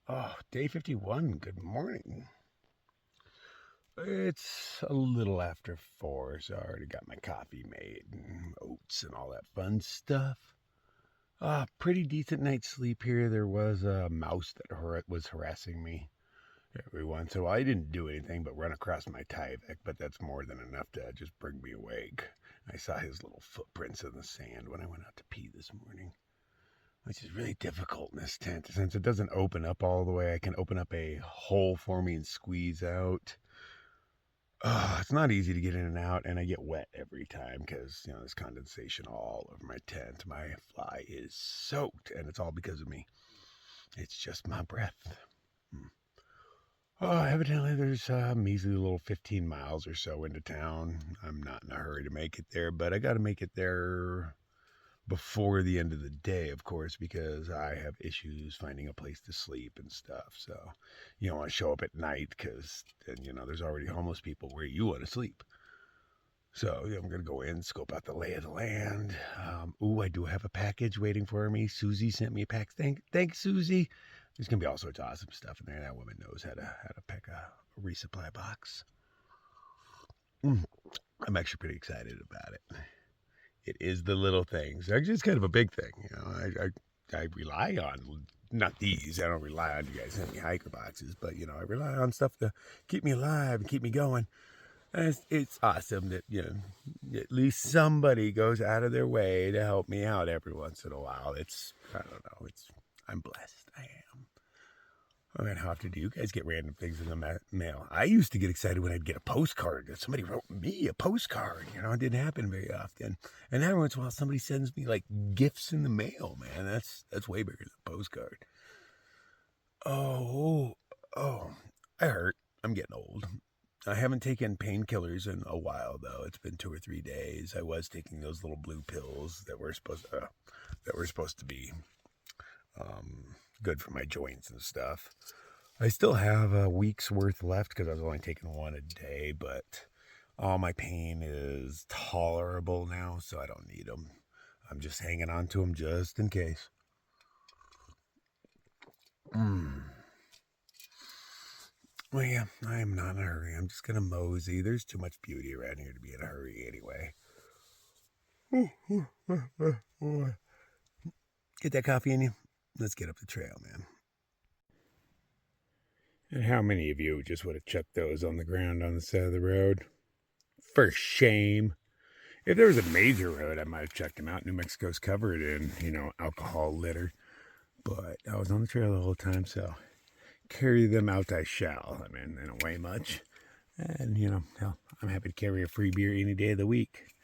Oh, day 51. Good morning. It's a little after 4, so I already got my coffee made and oats and all that fun stuff. Pretty decent night's sleep here. There was a mouse that was harassing me every once in a while. I didn't do anything but run across my Tyvek, but that's more than enough to just bring me awake. I saw his little footprints in the sand when I went out to pee this morning, which is really difficult in this tent since it doesn't open up all the way. I can open up a hole for me and squeeze out. It's not easy to get in and out, and I get wet every time because there's condensation all over my tent. My fly is soaked, and it's all because of me. It's just my breath. Evidently there's a measly little 15 miles or so into town. I'm not in a hurry to make it there, but I got to make it there before the end of the day, of course, because I have issues finding a place to sleep and stuff. So you don't want to show up at night because then, there's already homeless people where you want to sleep. So I'm going to go in, scope out the lay of the land. I do have a package waiting for me. Susie sent me a package. Thanks, Susie. There's going to be all sorts of awesome stuff in there. That woman knows how to pack a resupply box. I'm actually pretty excited about it. It is the little things. Actually, it's kind of a big thing. I rely on, not these. I don't rely on you guys sending me hiker boxes, but I rely on stuff to keep me alive and keep me going. And it's awesome that at least somebody goes out of their way to help me out every once in a while. I don't know. I'm blessed. I am. I mean, how often do you guys get random things in the mail? I used to get excited when I'd get a postcard that somebody wrote me a postcard. It didn't happen very often. And every once in a while, somebody sends me like gifts in the mail, man. That's way bigger than a postcard. Oh, I hurt. I'm getting old. I haven't taken painkillers in a while, though. It's been 2 or 3 days. I was taking those little blue pills that were supposed to be good for my joints and stuff. I still have a week's worth left because I was only taking one a day, but all my pain is tolerable now, so I don't need them. I'm just hanging on to them just in case. Well, yeah, I am not in a hurry. I'm just going to mosey. There's too much beauty around here to be in a hurry anyway. Get that coffee in you? Let's get up the trail, man. And how many of you just would have chucked those on the ground on the side of the road? For shame. If there was a major road, I might have checked them out. New Mexico's covered in, alcohol litter. But I was on the trail the whole time, so carry them out I shall. I mean, they don't weigh much. And, hell, I'm happy to carry a free beer any day of the week.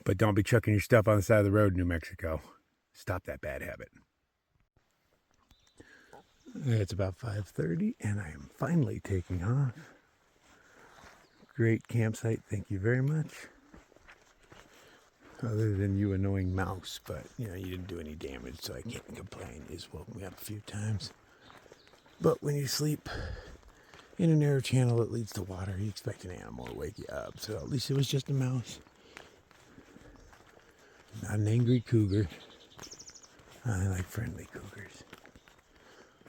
But don't be chucking your stuff on the side of the road, New Mexico. Stop that bad habit. It's about 5:30, and I am finally taking off. Great campsite, thank you very much. Other than you annoying mouse, but you didn't do any damage, so I can't complain. You just woke me up a few times. But when you sleep in a narrow channel that leads to water, you expect an animal to wake you up. So at least it was just a mouse. Not an angry cougar. I like friendly cougars.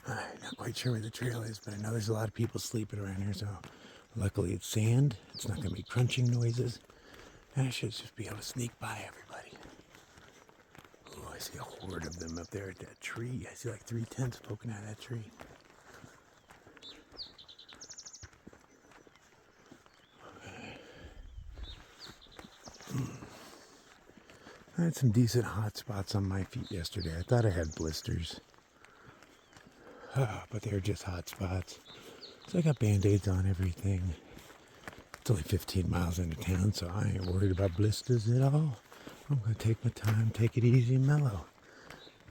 I'm not quite sure where the trail is, but I know there's a lot of people sleeping around here, so luckily it's sand. It's not going to be crunching noises. And I should just be able to sneak by everybody. Oh, I see a horde of them up there at that tree. I see like 3 tents poking out of that tree. I had some decent hot spots on my feet yesterday. I thought I had blisters. But they were just hot spots. So I got band-aids on everything. It's only 15 miles into town, so I ain't worried about blisters at all. I'm going to take my time, take it easy and mellow.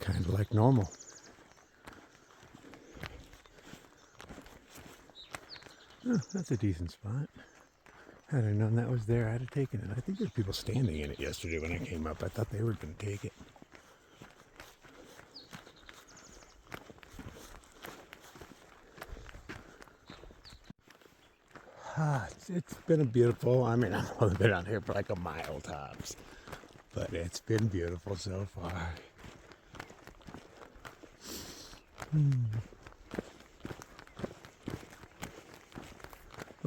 Kind of like normal. Oh, that's a decent spot. Had I known that was there, I'd have taken it. I think there's people standing in it yesterday when I came up. I thought they were going to take it. It's been a beautiful, I've only been out here for like a mile tops, but it's been beautiful so far.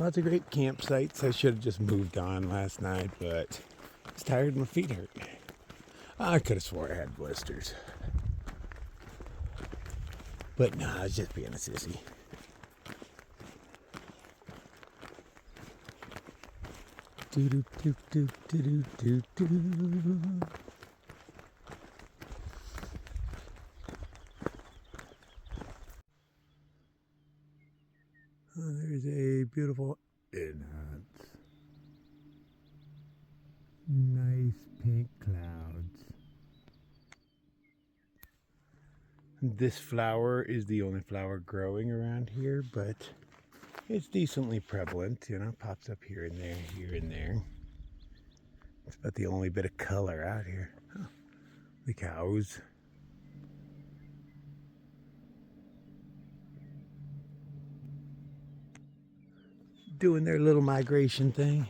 Lots of great campsites. I should have just moved on last night, but I was tired and my feet hurt. I could have swore I had blisters. But no, I was just being a sissy. Do do do do do do do. Oh, there's a beautiful enhance. Nice pink clouds. This flower is the only flower growing around here, but it's decently prevalent, you know, pops up here and there, here and there. It's about the only bit of color out here. Oh, the cows. Doing their little migration thing.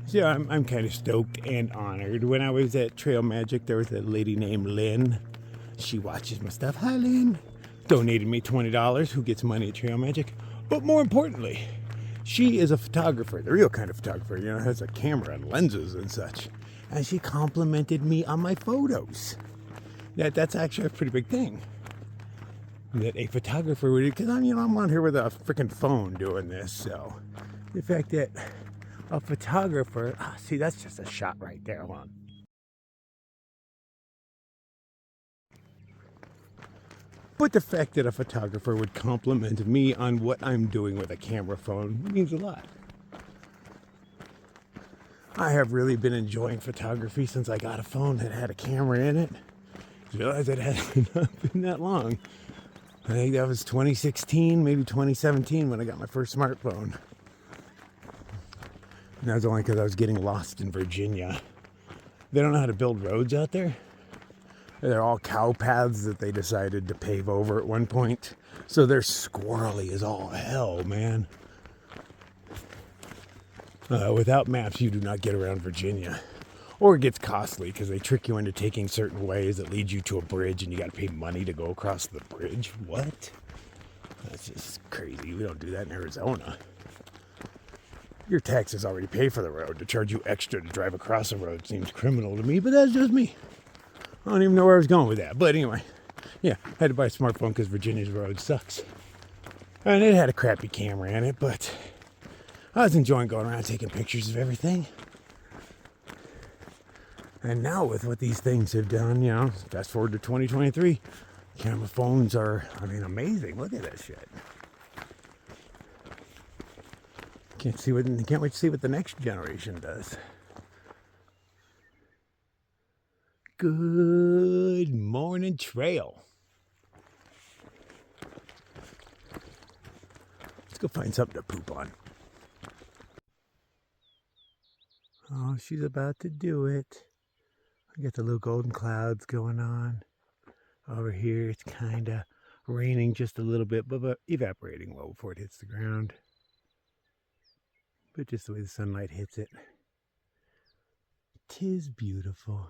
So I'm kind of stoked and honored. When I was at Trail Magic, there was a lady named Lynn. She watches my stuff. Hi, Lynn. Donated me $20. Who gets money at Trail Magic? But more importantly, she is a photographer, the real kind of photographer, you know, has a camera and lenses and such. And she complimented me on my photos. That's actually a pretty big thing. That a photographer would, because I'm on here with a freaking phone doing this, so the fact that a photographer, see, that's just a shot right there. Hold on. But the fact that a photographer would compliment me on what I'm doing with a camera phone means a lot. I have really been enjoying photography since I got a phone that had a camera in it. I realized it hasn't been that long. I think that was 2016, maybe 2017 when I got my first smartphone. And that was only because I was getting lost in Virginia. They don't know how to build roads out there. They're all cow paths that they decided to pave over at one point. So they're squirrely as all hell, man. Without maps, you do not get around Virginia. Or it gets costly because they trick you into taking certain ways that lead you to a bridge and you got to pay money to go across the bridge. What? That's just crazy. We don't do that in Arizona. Your taxes already pay for the road. To charge you extra to drive across a road seems criminal to me, but that's just me. I don't even know where I was going with that. But anyway, yeah, I had to buy a smartphone because Virginia's road sucks. And it had a crappy camera in it, but I was enjoying going around taking pictures of everything. And now with what these things have done, you know, fast forward to 2023, camera phones are, amazing. Look at that shit. Can't wait to see what the next generation does. Good morning, trail. Let's go find something to poop on. Oh, she's about to do it. I got the little golden clouds going on. Over here, it's kind of raining just a little bit, but evaporating well before it hits the ground. But just the way the sunlight hits it, 'tis beautiful.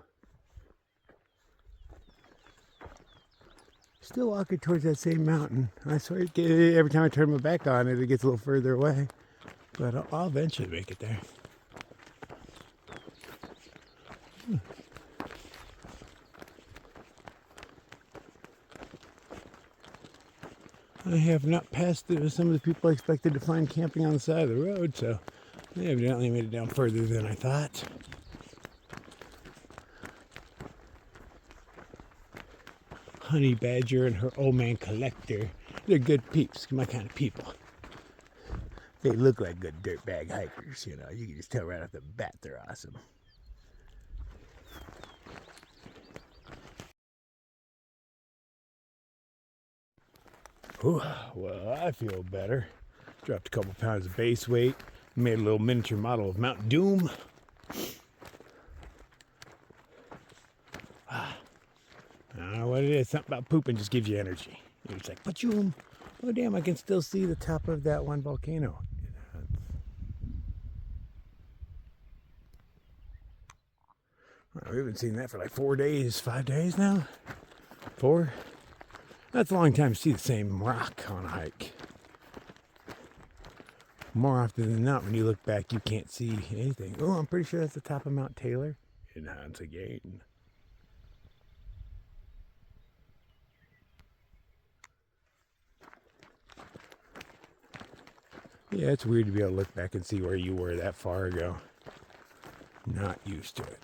Still walking towards that same mountain. I swear, every time I turn my back on it, it gets a little further away. But I'll eventually make it there. I have not passed through some of the people I expected to find camping on the side of the road, so they evidently made it down further than I thought. Honey Badger and her old man Collector, they're good peeps, my kind of people. They look like good dirtbag hikers, you know. You can just tell right off the bat they're awesome. Whew, well, I feel better. Dropped a couple pounds of base weight. Made a little miniature model of Mount Doom. I don't know what it is. Something about pooping just gives you energy. You're just like, pachoom. Oh, damn, I can still see the top of that one volcano. We haven't seen that for like 4 days, 5 days now. 4. That's a long time to see the same rock on a hike. More often than not, when you look back, you can't see anything. Oh, I'm pretty sure that's the top of Mount Taylor in Hans again. Yeah, it's weird to be able to look back and see where you were that far ago. Not used to it.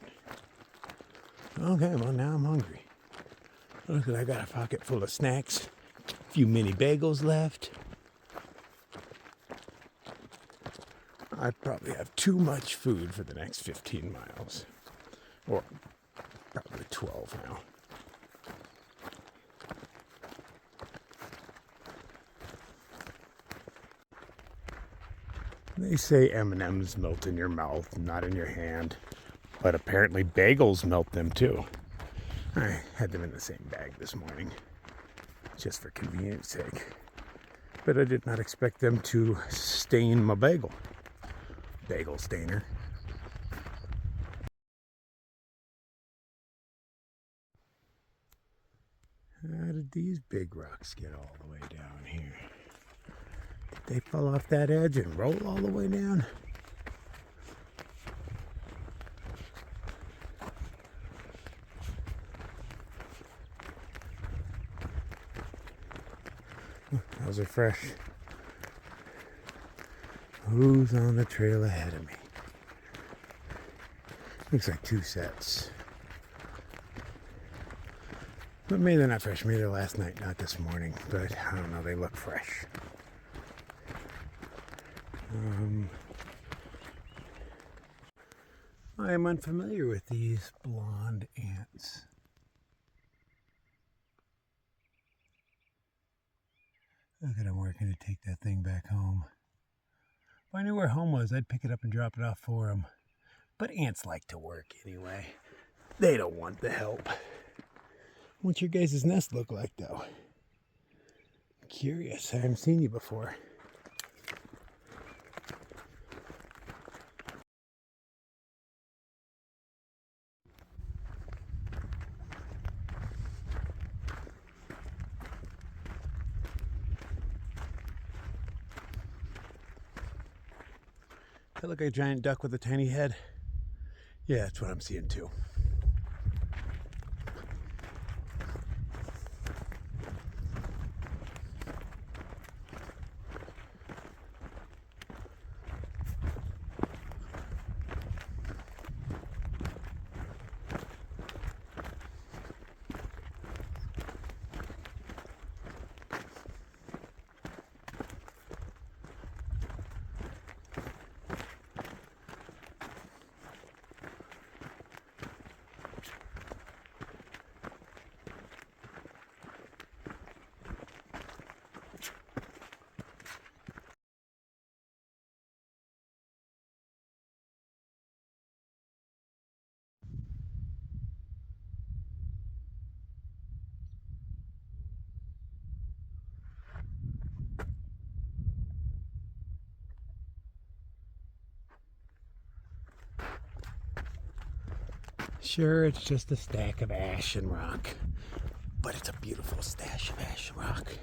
Okay, well now I'm hungry. Look, I got a pocket full of snacks. A few mini bagels left. I probably have too much food for the next 15 miles. Or probably 12 now. They say M&Ms melt in your mouth, not in your hand. But apparently bagels melt them too. I had them in the same bag this morning, just for convenience sake. But I did not expect them to stain my bagel. Bagel stainer. How did these big rocks get all the way down here? Did they fall off that edge and roll all the way down? Those are fresh. Who's on the trail ahead of me? Looks like 2 sets. But maybe they're not fresh. Maybe they're last night, not this morning. But I don't know, they look fresh. I am unfamiliar with these blonde ants. Look at them working to take that thing back home. If I knew where home was, I'd pick it up and drop it off for them. But ants like to work anyway. They don't want the help. What's your guys' nest look like, though? I'm curious. I haven't seen you before. That look like a giant duck with a tiny head? Yeah, that's what I'm seeing too. Sure, it's just a stack of ash and rock, but it's a beautiful stash of ash and rock.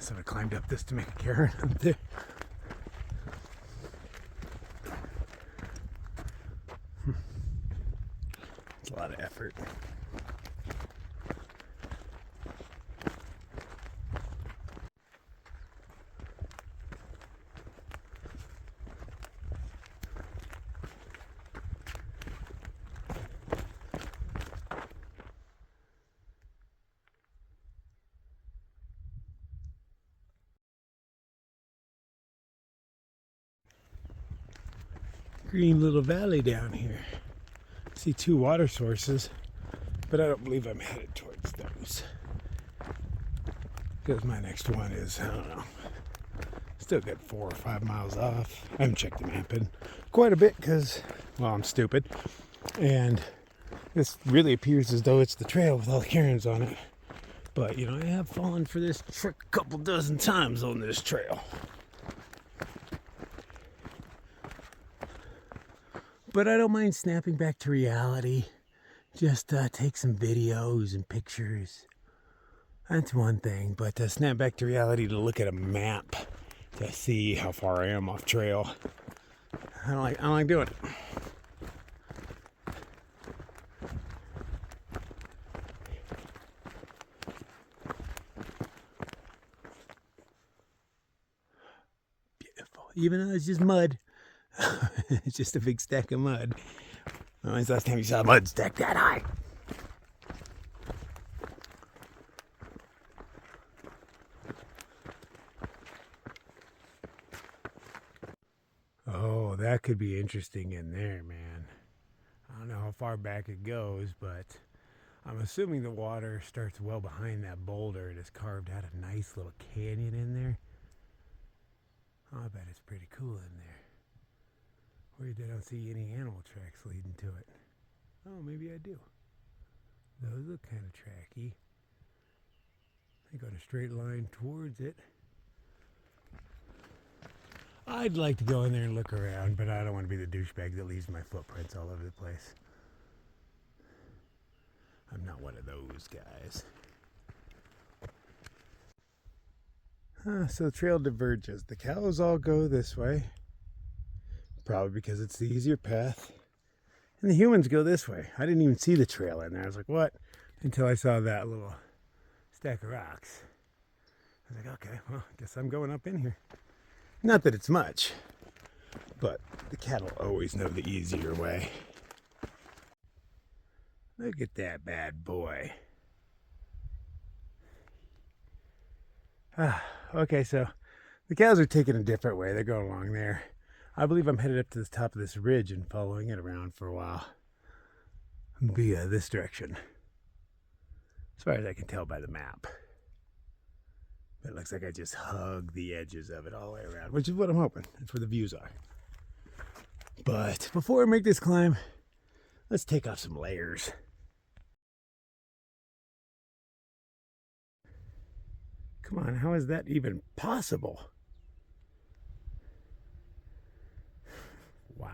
So I climbed up this to make a cairn up there. It's a lot of effort. Green little valley down here. I see 2 water sources, but I don't believe I'm headed towards those. Because my next one is, I don't know, still got 4 or 5 miles off. I haven't checked the map in quite a bit because, well, I'm stupid. And this really appears as though it's the trail with all the cairns on it. But, you know, I have fallen for this trick a couple dozen times on this trail. But I don't mind snapping back to reality. Just take some videos and pictures. That's one thing. But to snap back to reality to look at a map to see how far I am off trail, I don't like doing it. Beautiful. Even though it's just mud. It's just a big stack of mud. When's the last time you saw a mud stack that high? Oh, that could be interesting in there, man. I don't know how far back it goes, but I'm assuming the water starts well behind that boulder. It has carved out a nice little canyon in there. Oh, I bet it's pretty cool in there. Weird I don't see any animal tracks leading to it. Oh, maybe I do. Those look kind of tracky. They go in a straight line towards it. I'd like to go in there and look around, but I don't want to be the douchebag that leaves my footprints all over the place. I'm not one of those guys. So the trail diverges. The cows all go this way. Probably because it's the easier path. And the humans go this way. I didn't even see the trail in there. I was like, what? Until I saw that little stack of rocks. I was like, okay, well, I guess I'm going up in here. Not that it's much, but the cattle always know the easier way. Look at that bad boy. Okay, so the cows are taking a different way. They're going along there. I believe I'm headed up to the top of this ridge and following it around for a while. Via this direction. As far as I can tell by the map. It looks like I just hug the edges of it all the way around, which is what I'm hoping. That's where the views are. But before I make this climb, let's take off some layers. Come on, how is that even possible? Wow.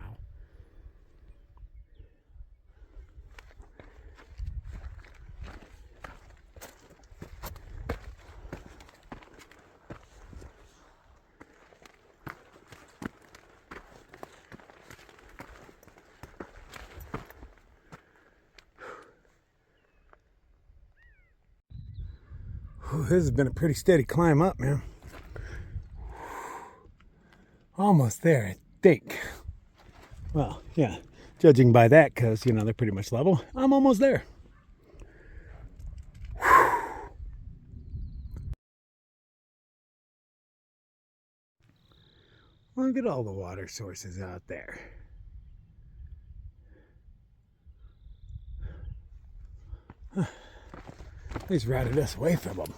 This has been a pretty steady climb up, man. Almost there, I think. Well, yeah, judging by that, because, you know, they're pretty much level. I'm almost there. Look at all the water sources out there. He's routed us away from them.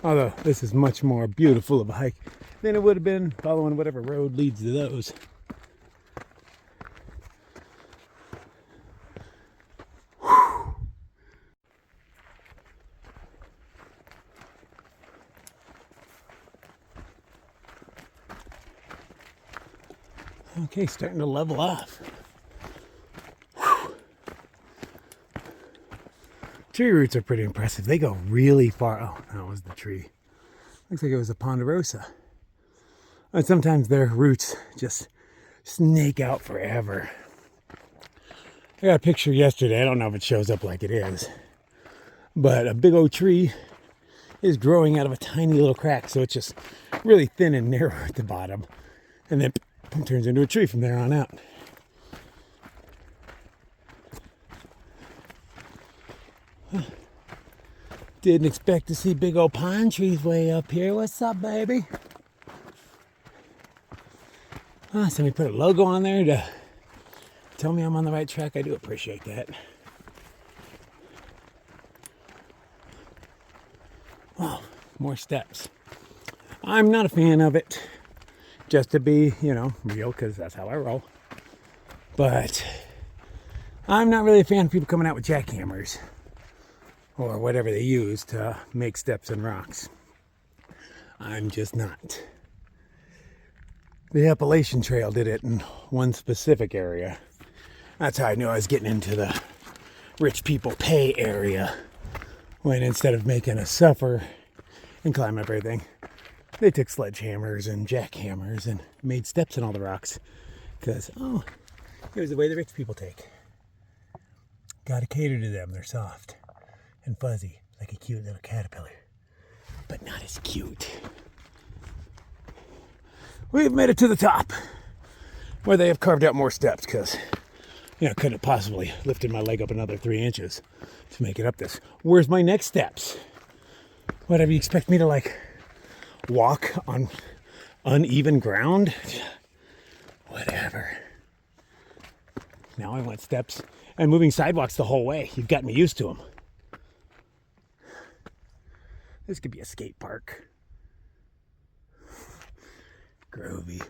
Although this is much more beautiful of a hike than it would have been following whatever road leads to those. Okay, starting to level off. Tree roots are pretty impressive. They go really far. Oh, that was the tree. Looks like it was a ponderosa. And sometimes their roots just snake out forever. I got a picture yesterday. I don't know if it shows up like it is, but a big old tree is growing out of a tiny little crack, so it's just really thin and narrow at the bottom, and then turns into a tree from there on out. Didn't expect to see big old pine trees way up here. What's up, baby? Somebody put a logo on there to tell me I'm on the right track. I do appreciate that. Wow, more steps. I'm not a fan of it, just to be, real, because that's how I roll. But I'm not really a fan of people coming out with jackhammers or whatever they use to make steps and rocks. I'm just not. The Appalachian Trail did it in one specific area. That's how I knew I was getting into the rich people pay area, when instead of making us suffer and climb up everything, they took sledgehammers and jackhammers and made steps in all the rocks. Because, here's the way the rich people take. Gotta cater to them. They're soft and fuzzy, like a cute little caterpillar. But not as cute. We've made it to the top, where they have carved out more steps, because, couldn't have possibly lifted my leg up another 3 inches to make it up this. Where's my next steps? Whatever, you expect me to, walk on uneven ground? Whatever. Now I want steps and moving sidewalks the whole way. You've got me used to them. This could be a skate park. Groovy.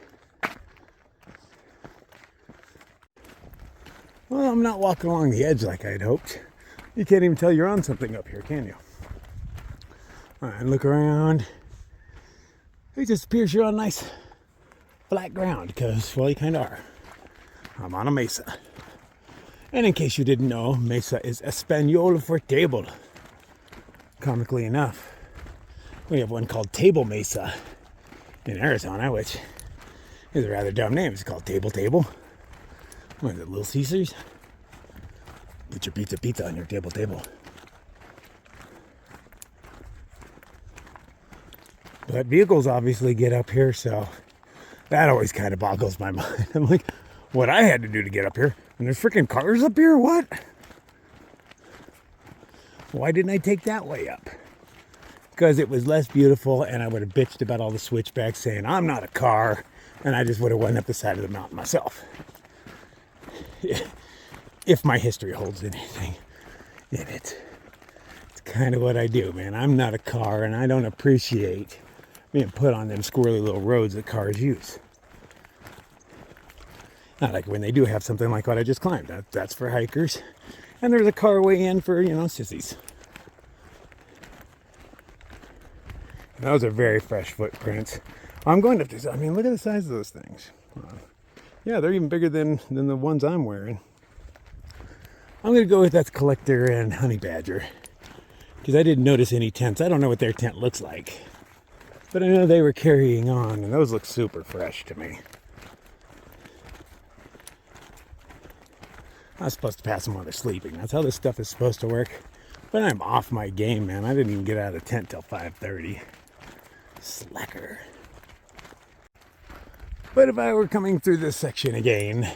Well, I'm not walking along the edge like I'd hoped. You can't even tell you're on something up here, can you? All right, look around. It just appears you're on nice flat ground, because, well, you kind of are. I'm on a mesa. And in case you didn't know, mesa is Espanol for table. Comically enough, we have one called Table Mesa in Arizona, which is a rather dumb name. It's called Table. What is it, Little Caesars? Put your pizza on your table. But vehicles obviously get up here, so that always kind of boggles my mind. I'm like, what I had to do to get up here? And there's freaking cars up here? What? Why didn't I take that way up? Because it was less beautiful, and I would have bitched about all the switchbacks saying, I'm not a car, and I just would have went up the side of the mountain myself. If my history holds anything in it. It's kind of what I do, man. I'm not a car, and I don't appreciate being put on them squirrely little roads that cars use. Not like when they do have something like what I just climbed. That's for hikers. And there's a car way in for, sissies. And those are very fresh footprints. I'm going to, look at the size of those things. Yeah, they're even bigger than the ones I'm wearing. I'm going to go with that's collector and honey badger, because I didn't notice any tents. I don't know what their tent looks like, but I know they were carrying on, and those look super fresh to me. I was supposed to pass them while they're sleeping. That's how this stuff is supposed to work. But I'm off my game, man. I didn't even get out of the tent till 5:30. Slacker. But if I were coming through this section again,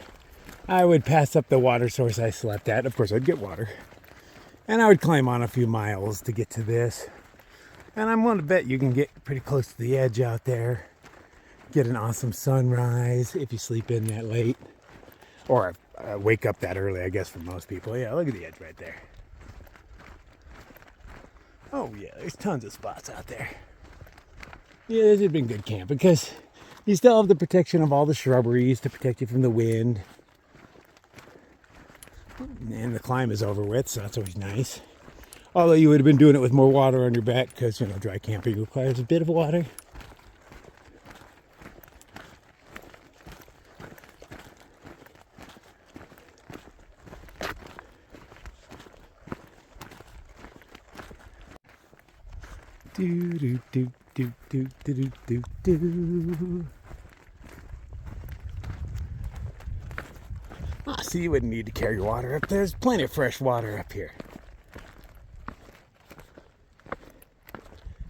I would pass up the water source I slept at. Of course, I'd get water. And I would climb on a few miles to get to this. And I'm willing to bet you can get pretty close to the edge out there. Get an awesome sunrise if you sleep in that late. Or wake up that early, I guess, for most people. Yeah, look at the edge right there. Oh, yeah, there's tons of spots out there. Yeah, this has been good camp because you still have the protection of all the shrubberies to protect you from the wind. And the climb is over with, so that's always nice. Although you would have been doing it with more water on your back because, dry camping requires a bit of water. Do do do do do do do do. Ah, see, you wouldn't need to carry water up there. There's plenty of fresh water up here.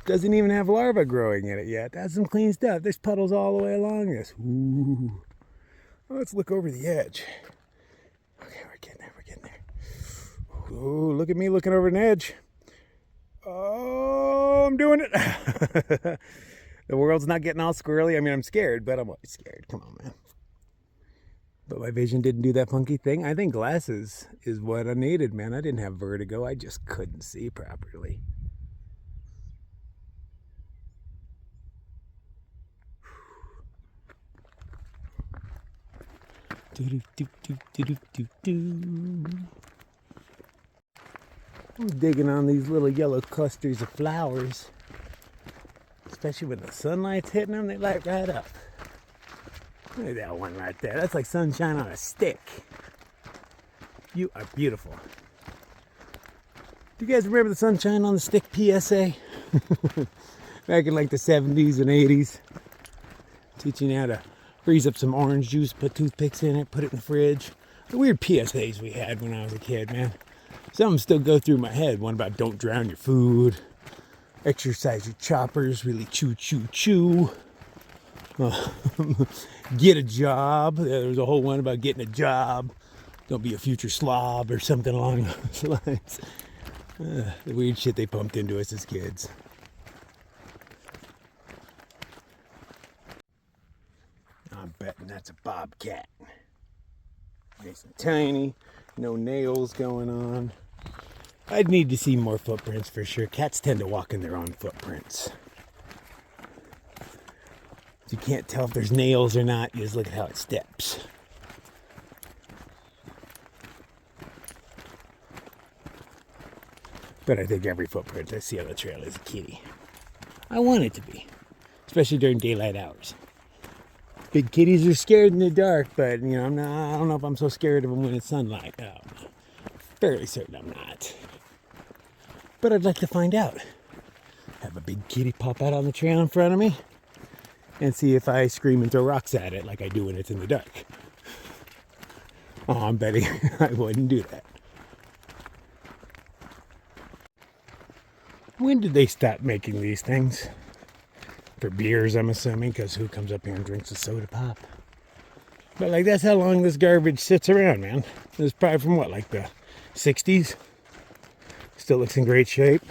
Doesn't even have larvae growing in it yet. That's some clean stuff. There's puddles all the way along this. Ooh. Well, let's look over the edge. Okay, we're getting there. We're getting there. Ooh, look at me looking over an edge. Oh, I'm doing it. The world's not getting all squirrely. I mean, I'm scared, but I'm always scared. Come on, man. But my vision didn't do that funky thing. I think glasses is what I needed, man. I didn't have vertigo. I just couldn't see properly. Do do do do do do do. I'm digging on these little yellow clusters of flowers. Especially when the sunlight's hitting them, they light right up. Look at that one right there. That's like sunshine on a stick. You are beautiful. Do you guys remember the sunshine on the stick PSA? Back in like the 70s and 80s. Teaching you how to freeze up some orange juice, put toothpicks in it, put it in the fridge. The weird PSAs we had when I was a kid, man. Some of them still go through my head. One about don't drown your food. Exercise your choppers. Really chew, chew, chew. Get a job. There was a whole one about getting a job. Don't be a future slob or something along those lines. The weird shit they pumped into us as kids. I'm betting that's a bobcat. Nice and tiny. No nails going on. I'd need to see more footprints for sure. Cats tend to walk in their own footprints. You can't tell if there's nails or not. You just look at how it steps. But I think every footprint I see on the trail is a kitty. I want it to be. Especially during daylight hours. Big kitties are scared in the dark, but you know, I don't know if I'm so scared of them when it's sunlight. Fairly certain I'm not. But I'd like to find out. Have a big kitty pop out on the trail in front of me and see if I scream and throw rocks at it like I do when it's in the dark. Oh, I'm betting I wouldn't do that. When did they stop making these things? For beers, I'm assuming, because who comes up here and drinks a soda pop? But like, that's how long this garbage sits around, man. This is probably from what, like the 60s? Still looks in great shape.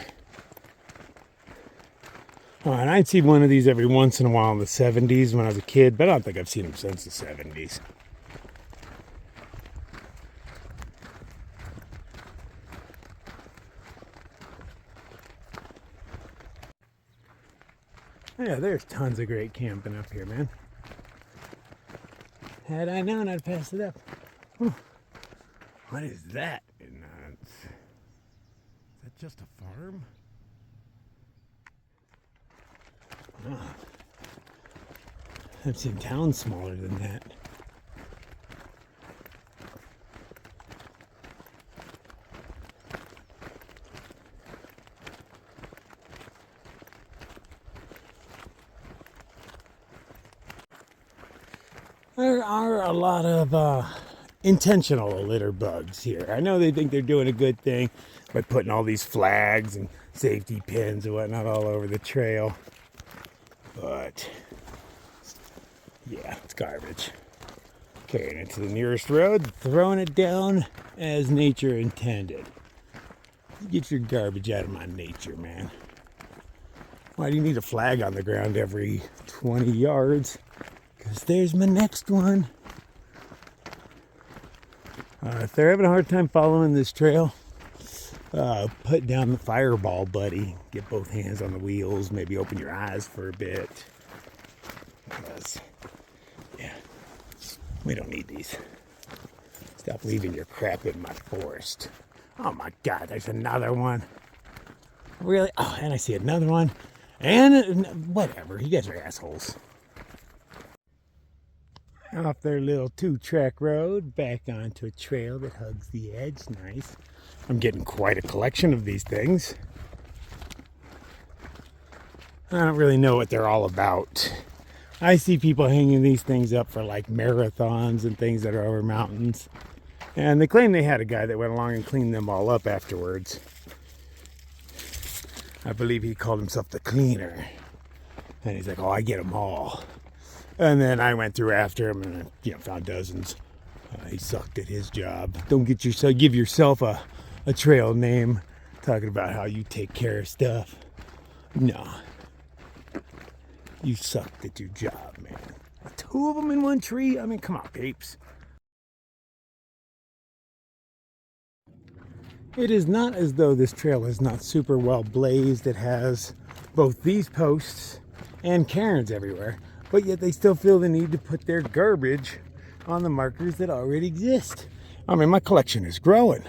Oh, and I'd see one of these every once in a while in the 70s when I was a kid, but I don't think I've seen them since the 70s. Yeah, there's tons of great camping up here, man. Had I known, I'd pass it up. Whew. What is that? Is that just a farm? Oh. I've seen towns smaller than that. There are a lot of intentional litter bugs here. I know they think they're doing a good thing by putting all these flags and safety pins and whatnot all over the trail. But, yeah, it's garbage. Carrying it to the nearest road, throwing it down as nature intended. Get your garbage out of my nature, man. Why do you need a flag on the ground every 20 yards? Because there's my next one. If they're having a hard time following this trail, put down the fireball, buddy. Get both hands on the wheels. Maybe open your eyes for a bit. Because, yeah, we don't need these. Stop leaving your crap in my forest. Oh my God, there's another one. Really? Oh, and I see another one. And whatever, you guys are assholes. Off their little 2-track road, back onto a trail that hugs the edge. Nice. I'm getting quite a collection of these things. I don't really know what they're all about. I see people hanging these things up for like marathons and things that are over mountains. And they claim they had a guy that went along and cleaned them all up afterwards. I believe he called himself the cleaner. And he's like, oh, I get them all. And then I went through after him and found dozens. He sucked at his job. Don't give yourself a trail name talking about how you take care of stuff. No. You sucked at your job, man. 2 of them in one tree? I mean, come on, peeps. It is not as though this trail is not super well blazed. It has both these posts and cairns everywhere, but yet they still feel the need to put their garbage on the markers that already exist. I mean, my collection is growing.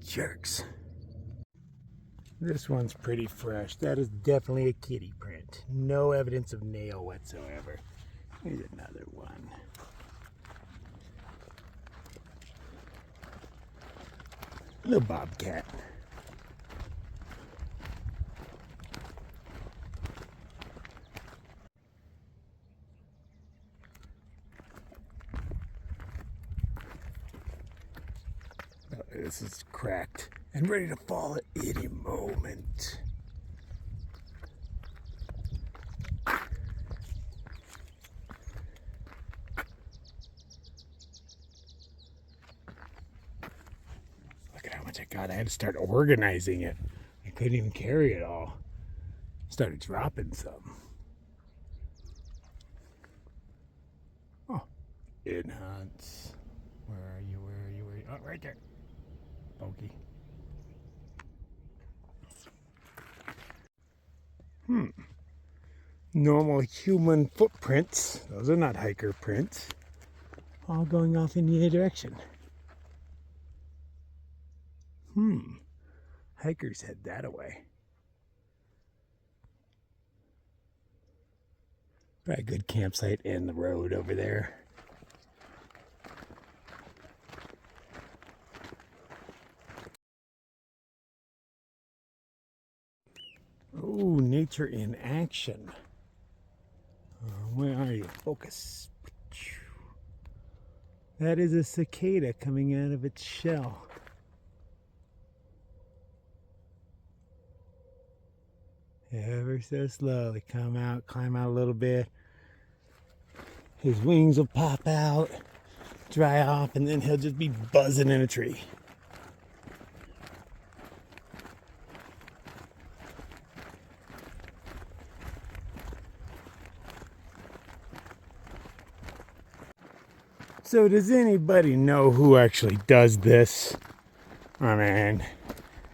Jerks. This one's pretty fresh. That is definitely a kitty print. No evidence of nail whatsoever. Here's another one. Little bobcat. Oh, this is cracked and ready to fall at any moment. Look at how much I got. I had to start organizing it. I couldn't even carry it all. Started dropping some. Oh, it hunts. Where are you? Where are you? Where are you? Oh, right there. Pokey. Normal human footprints. Those are not hiker prints. All going off in either direction. Hikers head that away. Probably a good campsite in the road over there. Ooh, nature in action. Where are you? Focus. That is a cicada coming out of its shell. Ever so slowly. Climb out a little bit. His wings will pop out, dry off, and then he'll just be buzzing in a tree. So does anybody know who actually does this? I mean,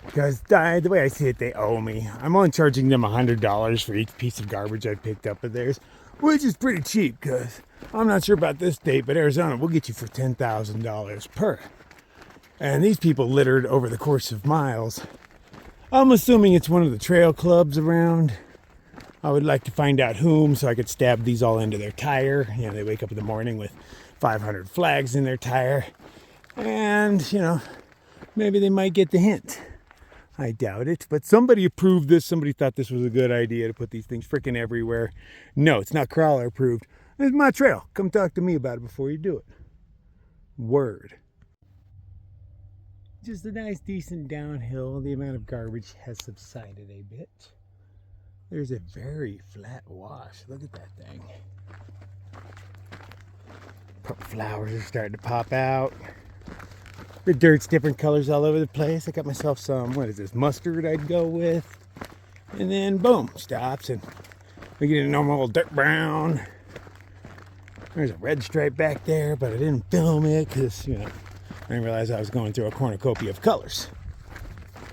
because the way I see it, they owe me. I'm only charging them $100 for each piece of garbage I picked up of theirs, which is pretty cheap because I'm not sure about this state, but Arizona will get you for $10,000 per. And these people littered over the course of miles. I'm assuming it's one of the trail clubs around. I would like to find out whom so I could stab these all into their tire. They wake up in the morning with 500 flags in their tire. And, maybe they might get the hint. I doubt it, but somebody approved this. Somebody thought this was a good idea to put these things freaking everywhere. No, it's not crawler approved. It's my trail. Come talk to me about it before you do it. Word. Just a nice, decent downhill. The amount of garbage has subsided a bit. There's a very flat wash. Look at that thing. Flowers are starting to pop out. The dirt's different colors all over the place. I got myself some, mustard I'd go with. And then, boom, stops and we get a normal dirt brown. There's a red stripe back there, but I didn't film it because, I didn't realize I was going through a cornucopia of colors.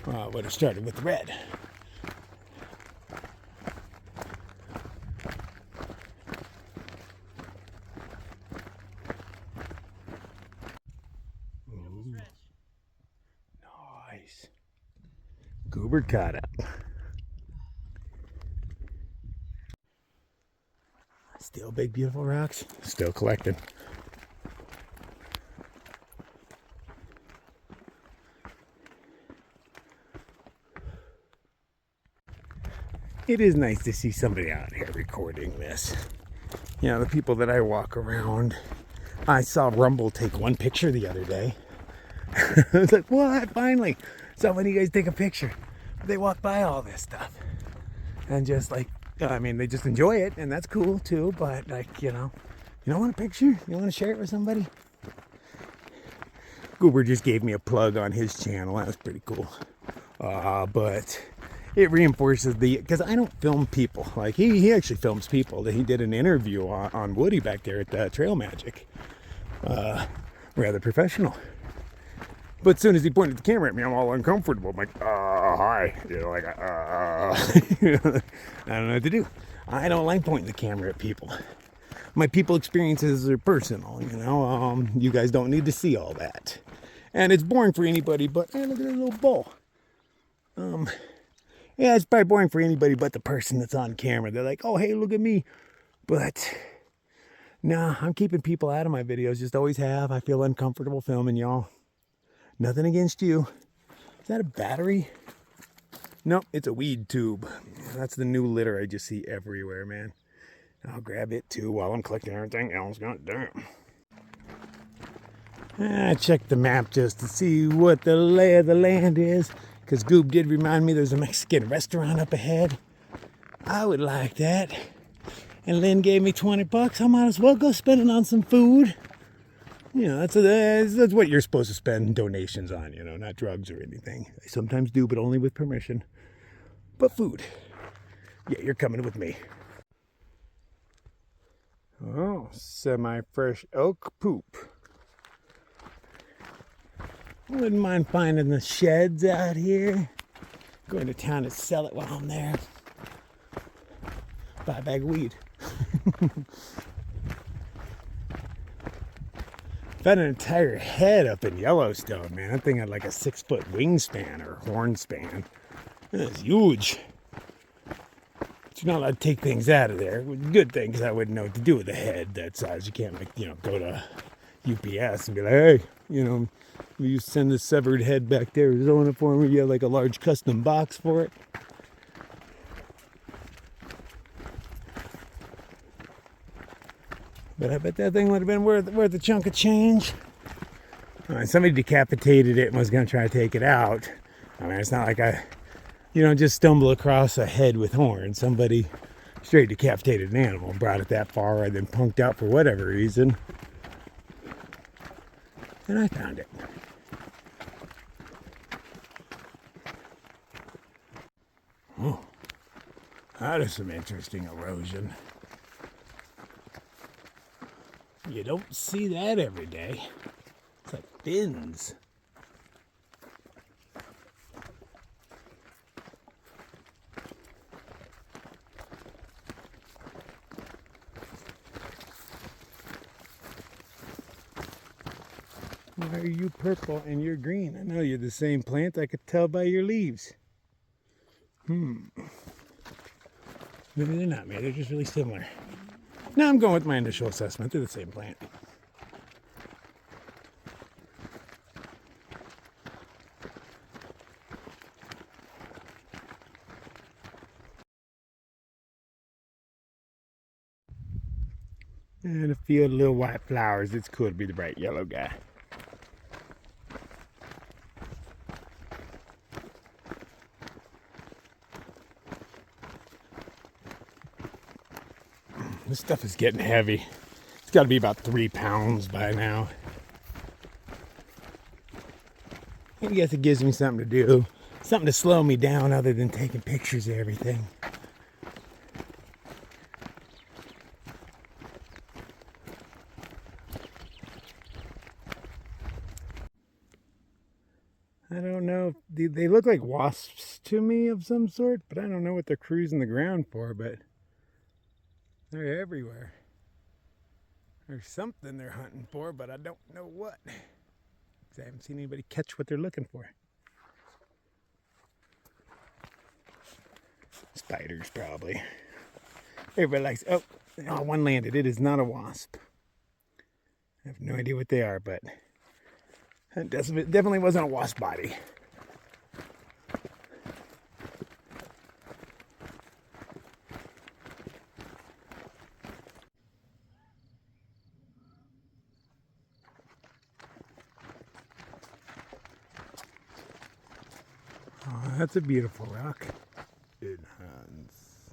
Would have started with the red. Nice. Goober caught up. Still big, beautiful rocks. Still collecting. it is nice to see somebody out here recording this. You know, the people that I walk around. I saw Rumble take one picture the other day. I was like, what? Finally, somebody guys take a picture. They walk by all this stuff. And just like, I mean, they just enjoy it, and that's cool too, but like, you know, you don't want a picture? You want to share it with somebody? Goober just gave me a plug on his channel. That was pretty cool. But it reinforces because I don't film people. Like, he actually films people. He did an interview on Woody back there at Trail Magic. Rather professional. But as soon as he pointed the camera at me, I'm all uncomfortable. I'm like, hi. You know, like, you know, I don't know what to do. I don't like pointing the camera at people. My people experiences are personal, you know. You guys don't need to see all that. And it's boring for anybody, but, hey, look at this little bowl. Yeah, it's probably boring for anybody but the person that's on camera. They're like, oh, hey, look at me. But, nah, I'm keeping people out of my videos. Just always have. I feel uncomfortable filming y'all. Nothing against you. Is that a battery? Nope, it's a weed tube. That's the new litter I just see everywhere, man. I'll grab it too while I'm collecting everything else. God damn. I checked the map just to see what the lay of the land is. Because Goob did remind me there's a Mexican restaurant up ahead. I would like that. And Lynn gave me $20. I might as well go spend it on some food. You know, that's what you're supposed to spend donations on, you know, not drugs or anything. I sometimes do, but only with permission. But food. Yeah, you're coming with me. Oh, semi-fresh elk poop. Wouldn't mind finding the sheds out here. Going to town to sell it while I'm there. Buy a bag of weed. Found an entire head up in Yellowstone, man. That thing had like a 6-foot wingspan or horn span. It's huge. But you're not allowed to take things out of there. Good thing, because I wouldn't know what to do with a head that size. You can't, like, you know, go to UPS and be like, hey, you know, will you send the severed head back there? Zone it for me. You have like a large custom box for it. But I bet that thing would have been worth a chunk of change. Somebody decapitated it and was going to try to take it out. I mean, it's not like you don't just stumble across a head with horns. Somebody straight decapitated an animal and brought it that far and then punked out for whatever reason. And I found it. Oh, that is some interesting erosion. You don't see that every day. It's like fins. Why are you purple and you're green? I know you're the same plant. I could tell by your leaves. Maybe they're not, maybe they're just really similar. No, I'm going with my initial assessment. They're the same plant. And a field of little white flowers. It's cool to be the bright yellow guy. This stuff is getting heavy. It's got to be about 3 pounds by now. I guess it gives me something to do. Something to slow me down other than taking pictures of everything. I don't know. They look like wasps to me of some sort, but I don't know what they're cruising the ground for, but they're everywhere. There's something they're hunting for, but I don't know what. Because I haven't seen anybody catch what they're looking for. Spiders, probably. Everybody likes... Oh, one landed. It is not a wasp. I have no idea what they are, but... It definitely wasn't a wasp body. That's a beautiful rock. Enhance.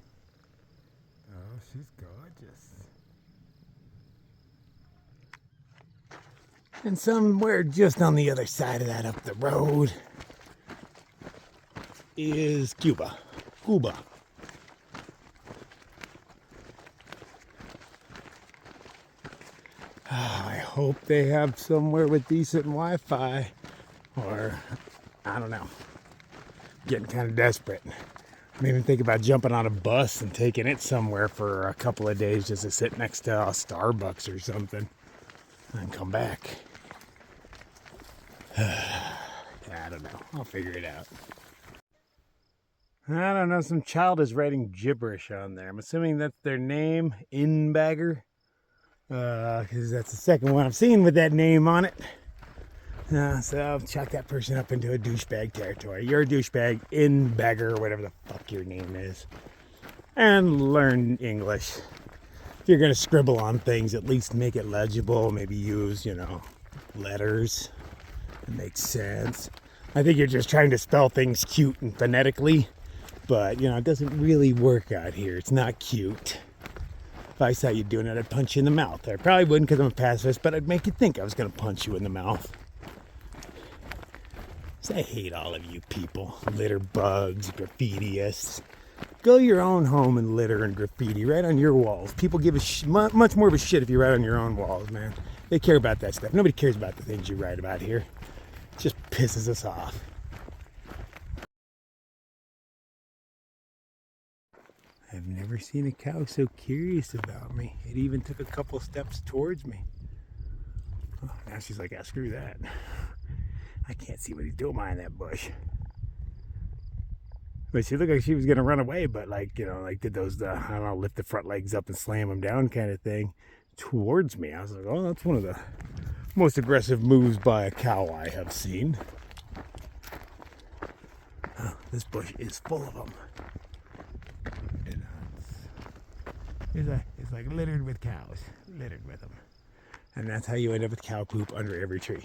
Oh, she's gorgeous. And somewhere just on the other side of that up the road is Cuba. Cuba. I hope they have somewhere with decent Wi-Fi, or I don't know. Getting kind of desperate. Made me think about jumping on a bus and taking it somewhere for a couple of days just to sit next to a Starbucks or something and come back. I don't know. I'll figure it out. I don't know. Some child is writing gibberish on there. I'm assuming that's their name, Inbagger. Because that's the second one I've seen with that name on it. So I'll chalk that person up into a douchebag territory. You're a douchebag, Inbagger, or whatever the fuck your name is. And learn English. If you're going to scribble on things, at least make it legible. Maybe use, letters. It makes sense. I think you're just trying to spell things cute and phonetically. But, it doesn't really work out here. It's not cute. If I saw you doing it, I'd punch you in the mouth. I probably wouldn't because I'm a pacifist, but I'd make you think I was going to punch you in the mouth. So I hate all of you people. Litter bugs, graffitiists. Go your own home and litter and graffiti right on your walls. People give a much more of a shit if you write on your own walls, man. They care about that stuff. Nobody cares about the things you write about here. It just pisses us off. I've never seen a cow so curious about me. It even took a couple steps towards me. Oh, now she's like, screw that. I can't see what he's doing behind that bush. But she looked like she was going to run away, but did those, lift the front legs up and slam them down kind of thing towards me. I was like, oh, that's one of the most aggressive moves by a cow I have seen. Oh, this bush is full of them. It's like littered with cows, littered with them. And that's how you end up with cow poop under every tree.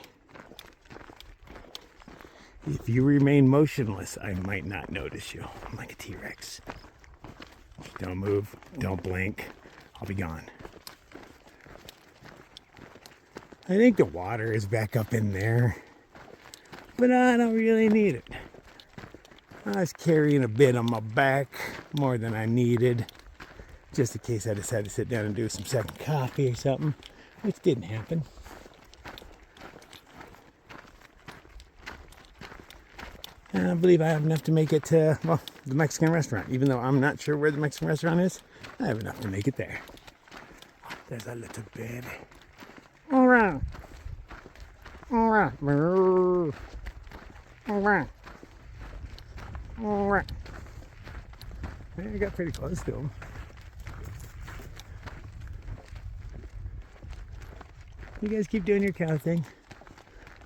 If you remain motionless, I might not notice you. I'm like a T-Rex. Don't move, don't blink, I'll be gone. I think the water is back up in there, but I don't really need it. I was carrying a bit on my back, more than I needed. Just in case I decided to sit down and do some second coffee or something, which didn't happen. And I believe I have enough to make it to, the Mexican restaurant. Even though I'm not sure where the Mexican restaurant is, I have enough to make it there. There's a little baby. All right. All right. All right. All right. I got pretty close to him. You guys keep doing your cow thing.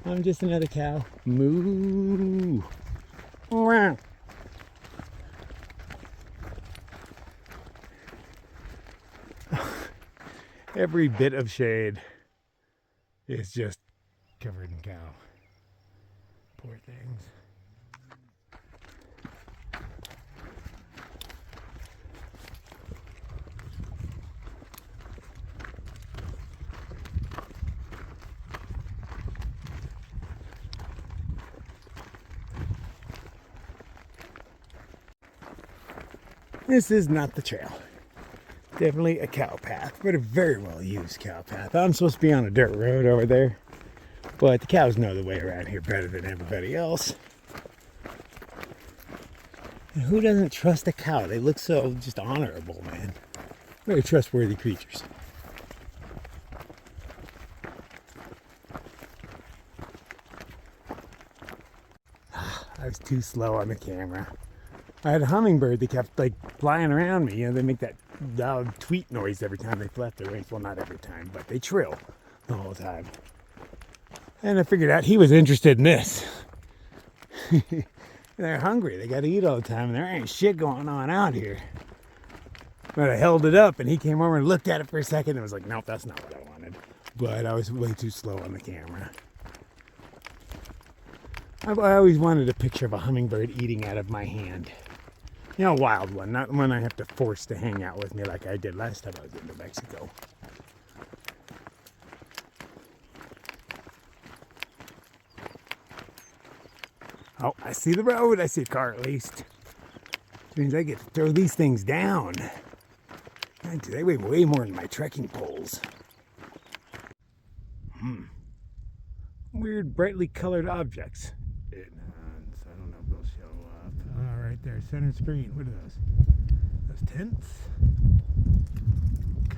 I'm just another cow. Moo. Wow. Every bit of shade is just covered in cow. Poor things. This is not the trail. Definitely a cow path, but a very well used cow path. I'm supposed to be on a dirt road over there, but the cows know the way around here better than everybody else. And who doesn't trust a cow? They look so just honorable, man. Very trustworthy creatures. I was too slow on the camera. I had a hummingbird that kept flying around me. They make that loud tweet noise every time they flap their wings. Well, not every time, but they trill the whole time. And I figured out he was interested in this. They're hungry. They got to eat all the time, and there ain't shit going on out here. But I held it up, and he came over and looked at it for a second and was like, nope, that's not what I wanted. But I was way too slow on the camera. I always wanted a picture of a hummingbird eating out of my hand. You know, a wild one, not one I have to force to hang out with me like I did last time I was in New Mexico. Oh, I see the road. I see a car at least. Which means I get to throw these things down. They weigh way more than my trekking poles. Weird, brightly colored objects. I don't know if they'll show up. Oh, right there, center screen. What are those? Those tents?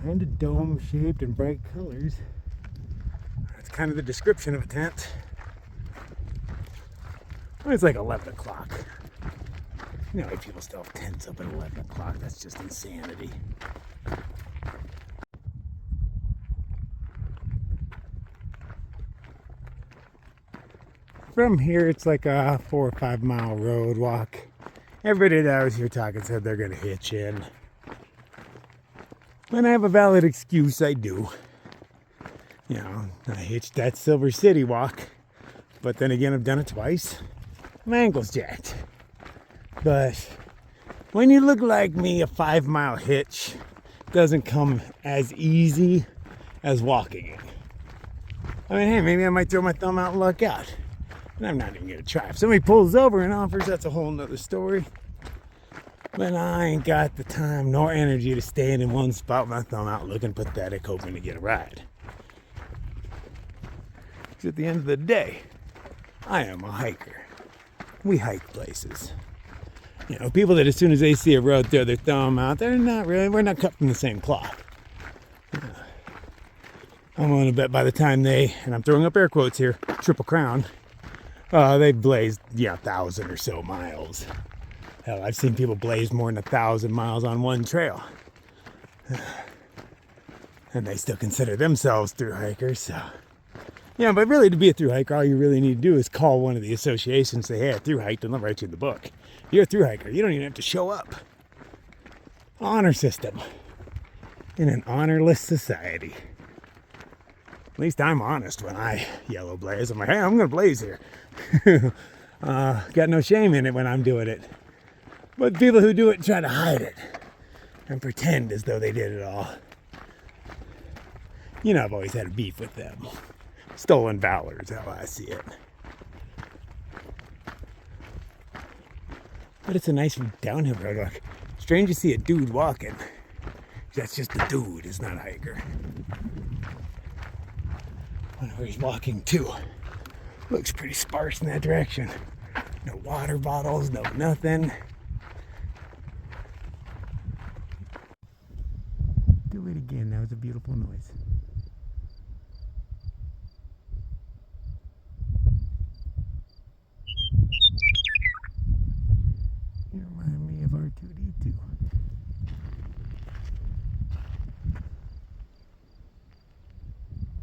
Kind of dome-shaped and bright colors. That's kind of the description of a tent. Well, it's like 11 o'clock. You know, people still have tents up at 11 o'clock. That's just insanity. From here, it's like a 4 or 5 mile road walk. Everybody that I was here talking said they're going to hitch in. When I have a valid excuse, I do. You know, I hitched that Silver City walk. But then again, I've done it twice. My ankle's jacked. But when you look like me, a 5 mile hitch doesn't come as easy as walking it. I mean, hey, maybe I might throw my thumb out and luck out. And I'm not even going to try. If somebody pulls over and offers, that's a whole nother story. But I ain't got the time nor energy to stand in one spot with my thumb out looking pathetic, hoping to get a ride. Because at the end of the day, I am a hiker. We hike places. You know, people that as soon as they see a road throw their thumb out, we're not cut from the same cloth. I'm willing to bet by the time they, and I'm throwing up air quotes here, triple crown, they blazed, 1,000 or so miles. Hell, I've seen people blaze more than 1,000 miles on one trail. And they still consider themselves thru hikers, so. Yeah, but really to be a thru hiker, all you really need to do is call one of the associations, say, hey, I thru hiked, and they'll write you the book. If you're a thru hiker, you don't even have to show up. Honor system. In an honorless society. At least I'm honest when I yellow blaze. I'm like, hey, I'm going to blaze here. Got no shame in it when I'm doing it. But people who do it try to hide it and pretend as though they did it all. You know, I've always had a beef with them. Stolen valor is how I see it. But it's a nice downhill road walk. Strange to see a dude walking. That's just a dude, it's not a hiker. I wonder where he's walking to. Looks pretty sparse in that direction. No water bottles, no nothing. Do it again, that was a beautiful noise. You remind me of R2-D2.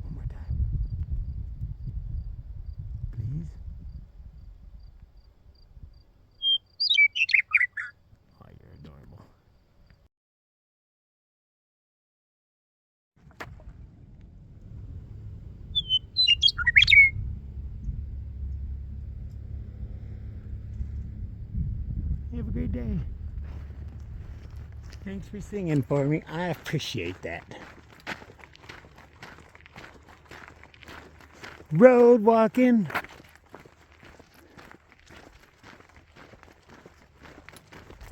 One more time. Please. Oh, you're adorable. You have a great day. Thanks for singing for me. I appreciate that. Road walking.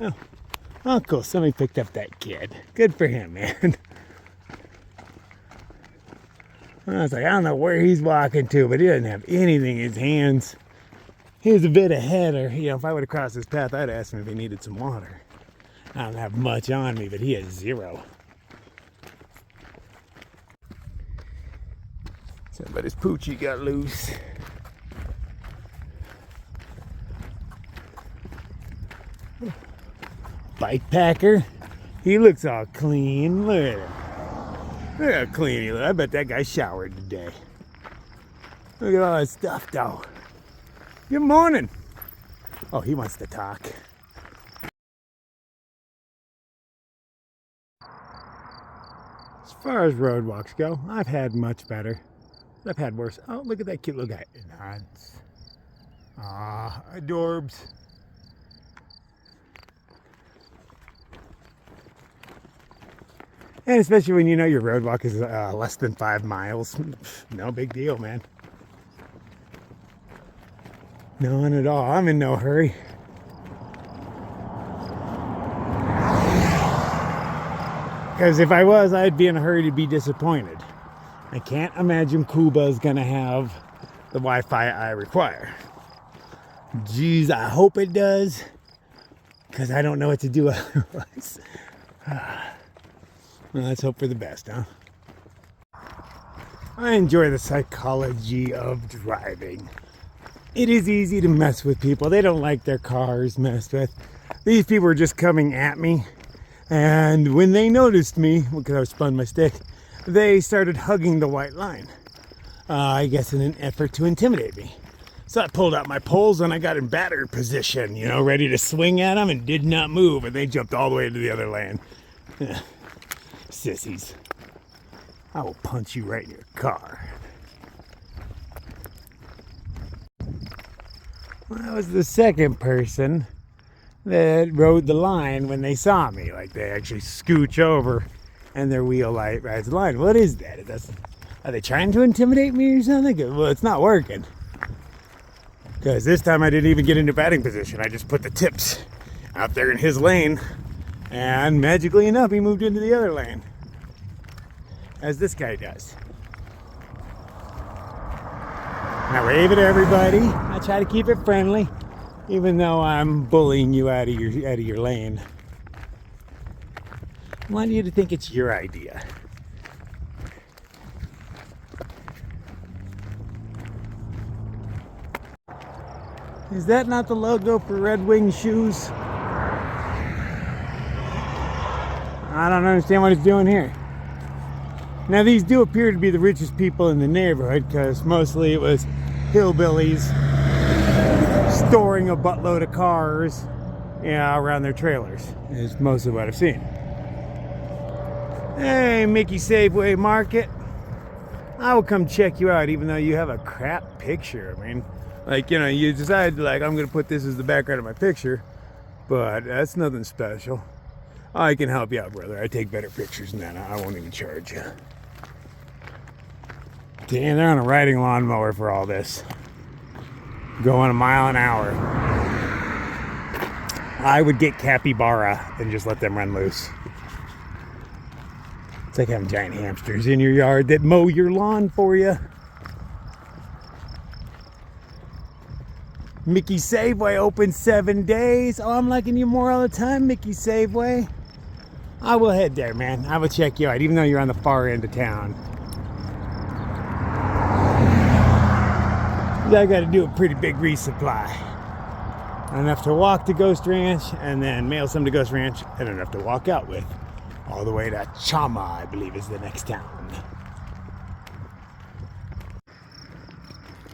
Oh, cool. Somebody picked up that kid. Good for him, man. I was like, I don't know where he's walking to, but he doesn't have anything in his hands. He was a bit ahead, or, if I would have crossed his path, I'd ask him if he needed some water. I don't have much on me, but he has zero. Somebody's poochie got loose. Bike packer. He looks all clean. Look at him. Look how clean he looks. I bet that guy showered today. Look at all that stuff, though. Good morning. Oh, he wants to talk. As far as road walks go, I've had much better. I've had worse. Oh, look at that cute little guy. It hunts. Ah, adorbs. And especially when you know your road walk is less than 5 miles. No big deal, man. None at all. I'm in no hurry. Because if I was, I'd be in a hurry to be disappointed. I can't imagine Cuba's gonna have the Wi-Fi I require. Geez, I hope it does. Because I don't know what to do otherwise. Well, let's hope for the best, huh? I enjoy the psychology of driving. It is easy to mess with people. They don't like their cars messed with. These people were just coming at me. And when they noticed me, because I was spun my stick, they started hugging the white line. I guess in an effort to intimidate me. So I pulled out my poles and I got in batter position, you know, ready to swing at them, and did not move. And they jumped all the way to the other lane. Sissies. I will punch you right in your car. Well, I was the second person that rode the line when they saw me. Like, they actually scooch over and their wheel light rides the line. What is that? Are they trying to intimidate me or something? Well, it's not working. Because this time I didn't even get into batting position. I just put the tips out there in his lane. And magically enough, he moved into the other lane. As this guy does. I wave at everybody. I try to keep it friendly, even though I'm bullying you out of your lane. I want you to think it's your idea. Is that not the logo for Red Wing shoes? I don't understand what it's doing here. Now, these do appear to be the richest people in the neighborhood, because mostly it was hillbillies storing a buttload of cars, around their trailers, is most of what I've seen. Hey, Mickey Safeway Market. I will come check you out, even though you have a crap picture. I mean, like, you decide, like, I'm going to put this as the background of my picture, but that's nothing special. I can help you out, brother. I take better pictures than that. I won't even charge you. Damn, they're on a riding lawnmower for all this. Going a mile an hour. I would get capybara and just let them run loose. It's like having giant hamsters in your yard that mow your lawn for you. Mickey Safeway open 7 days. Oh, I'm liking you more all the time, Mickey Safeway. I will head there, man. I will check you out, even though you're on the far end of town. I got to do a pretty big resupply. Enough to walk to Ghost Ranch and then mail some to Ghost Ranch, and enough to walk out with. All the way to Chama, I believe, is the next town.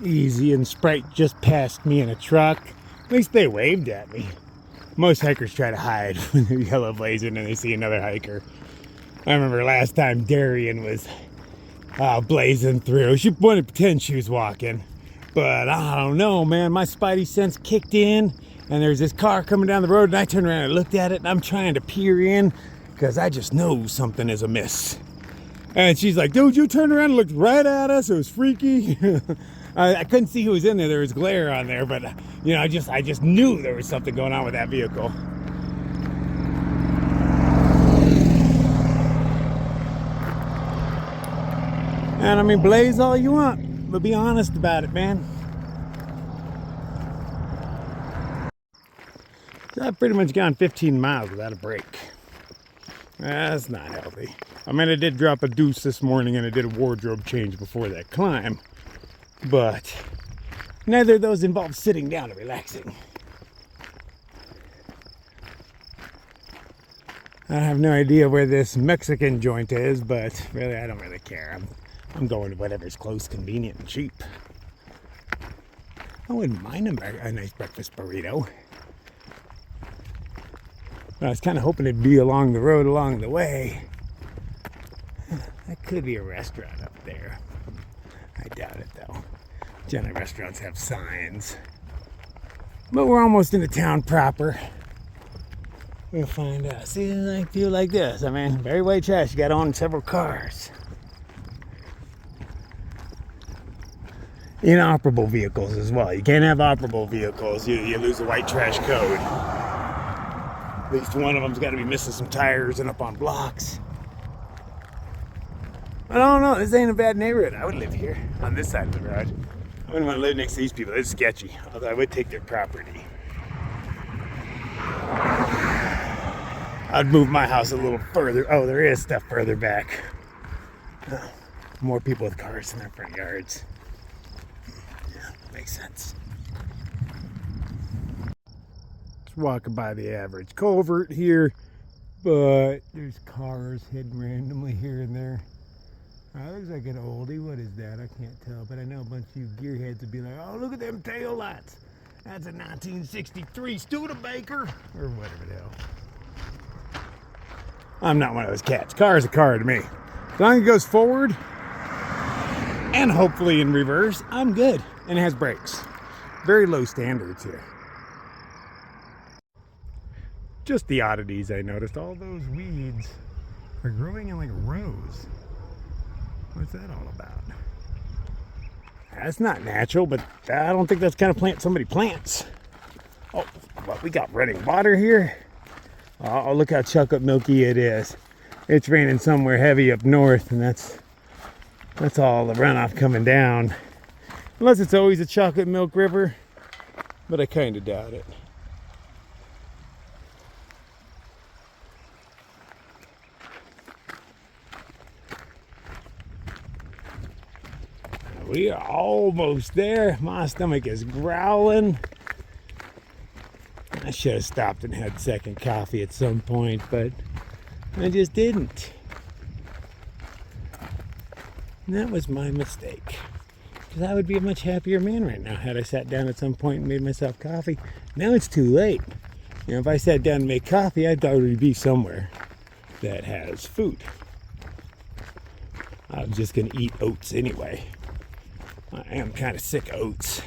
Easy and Sprite just passed me in a truck. At least they waved at me. Most hikers try to hide when they're yellow blazing and they see another hiker. I remember last time Darian was blazing through. She wanted to pretend she was walking. But I don't know, man. My spidey sense kicked in, and there's this car coming down the road, and I turned around and looked at it, and I'm trying to peer in because I just know something is amiss. And she's like, dude, you turned around and looked right at us. It was freaky. I couldn't see who was in there. There was glare on there, but I just knew there was something going on with that vehicle. And I mean, blaze all you want, but be honest about it, man. So I've pretty much gone 15 miles without a break. That's not healthy. I mean, I did drop a deuce this morning and I did a wardrobe change before that climb, but neither of those involved sitting down and relaxing. I have no idea where this Mexican joint is, but really, I don't really care. I'm going to whatever's close, convenient, and cheap. I wouldn't mind a nice breakfast burrito. I was kind of hoping it'd be along the road along the way. That could be a restaurant up there. I doubt it, though. Generally, restaurants have signs. But we're almost in the town proper. We'll find out. See, I feel like this. I mean, very white trash. You got on several cars. Inoperable vehicles as well. You can't have operable vehicles. You lose the white trash code. At least one of them's got to be missing some tires and up on blocks. I don't know. This ain't a bad neighborhood. I would live here on this side of the road. I wouldn't want to live next to these people. It's sketchy. Although I would take their property. I'd move my house a little further. Oh, there is stuff further back. More people with cars in their front yards. Yeah, makes sense. Just walking by the average culvert here, but there's cars hidden randomly here and there. Looks like an oldie. What is that? I can't tell, but I know a bunch of you gearheads would be like, oh, look at them tail lights. That's a 1963 Studebaker, or whatever the hell. I'm not one of those cats. Car is a car to me. As long as it goes forward and hopefully in reverse, I'm good. And it has brakes. Very low standards here. Just the oddities I noticed. All those weeds are growing in like rows. What's that all about? That's not natural, but I don't think that's the kind of plant somebody plants. Oh, but we got running water here. Oh, look how chocolate milky it is. It's raining somewhere heavy up north, and that's all the runoff coming down. Unless it's always a chocolate milk river, but I kind of doubt it. We are almost there. My stomach is growling. I should have stopped and had second coffee at some point, but I just didn't. And that was my mistake. Because I would be a much happier man right now had I sat down at some point and made myself coffee. Now it's too late. If I sat down to make coffee, I'd already be somewhere that has food. I was just going to eat oats anyway. I am kind of sick of oats.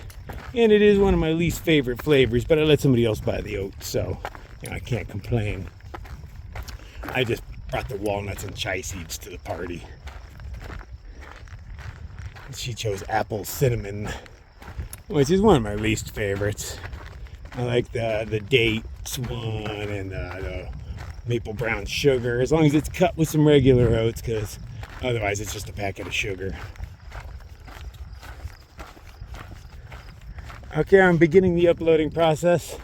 And it is one of my least favorite flavors, but I let somebody else buy the oats, so I can't complain. I just brought the walnuts and chia seeds to the party. She chose apple cinnamon, which is one of my least favorites. I like the dates one and the maple brown sugar, as long as it's cut with some regular oats, because otherwise it's just a packet of sugar. Okay, I'm beginning the uploading process.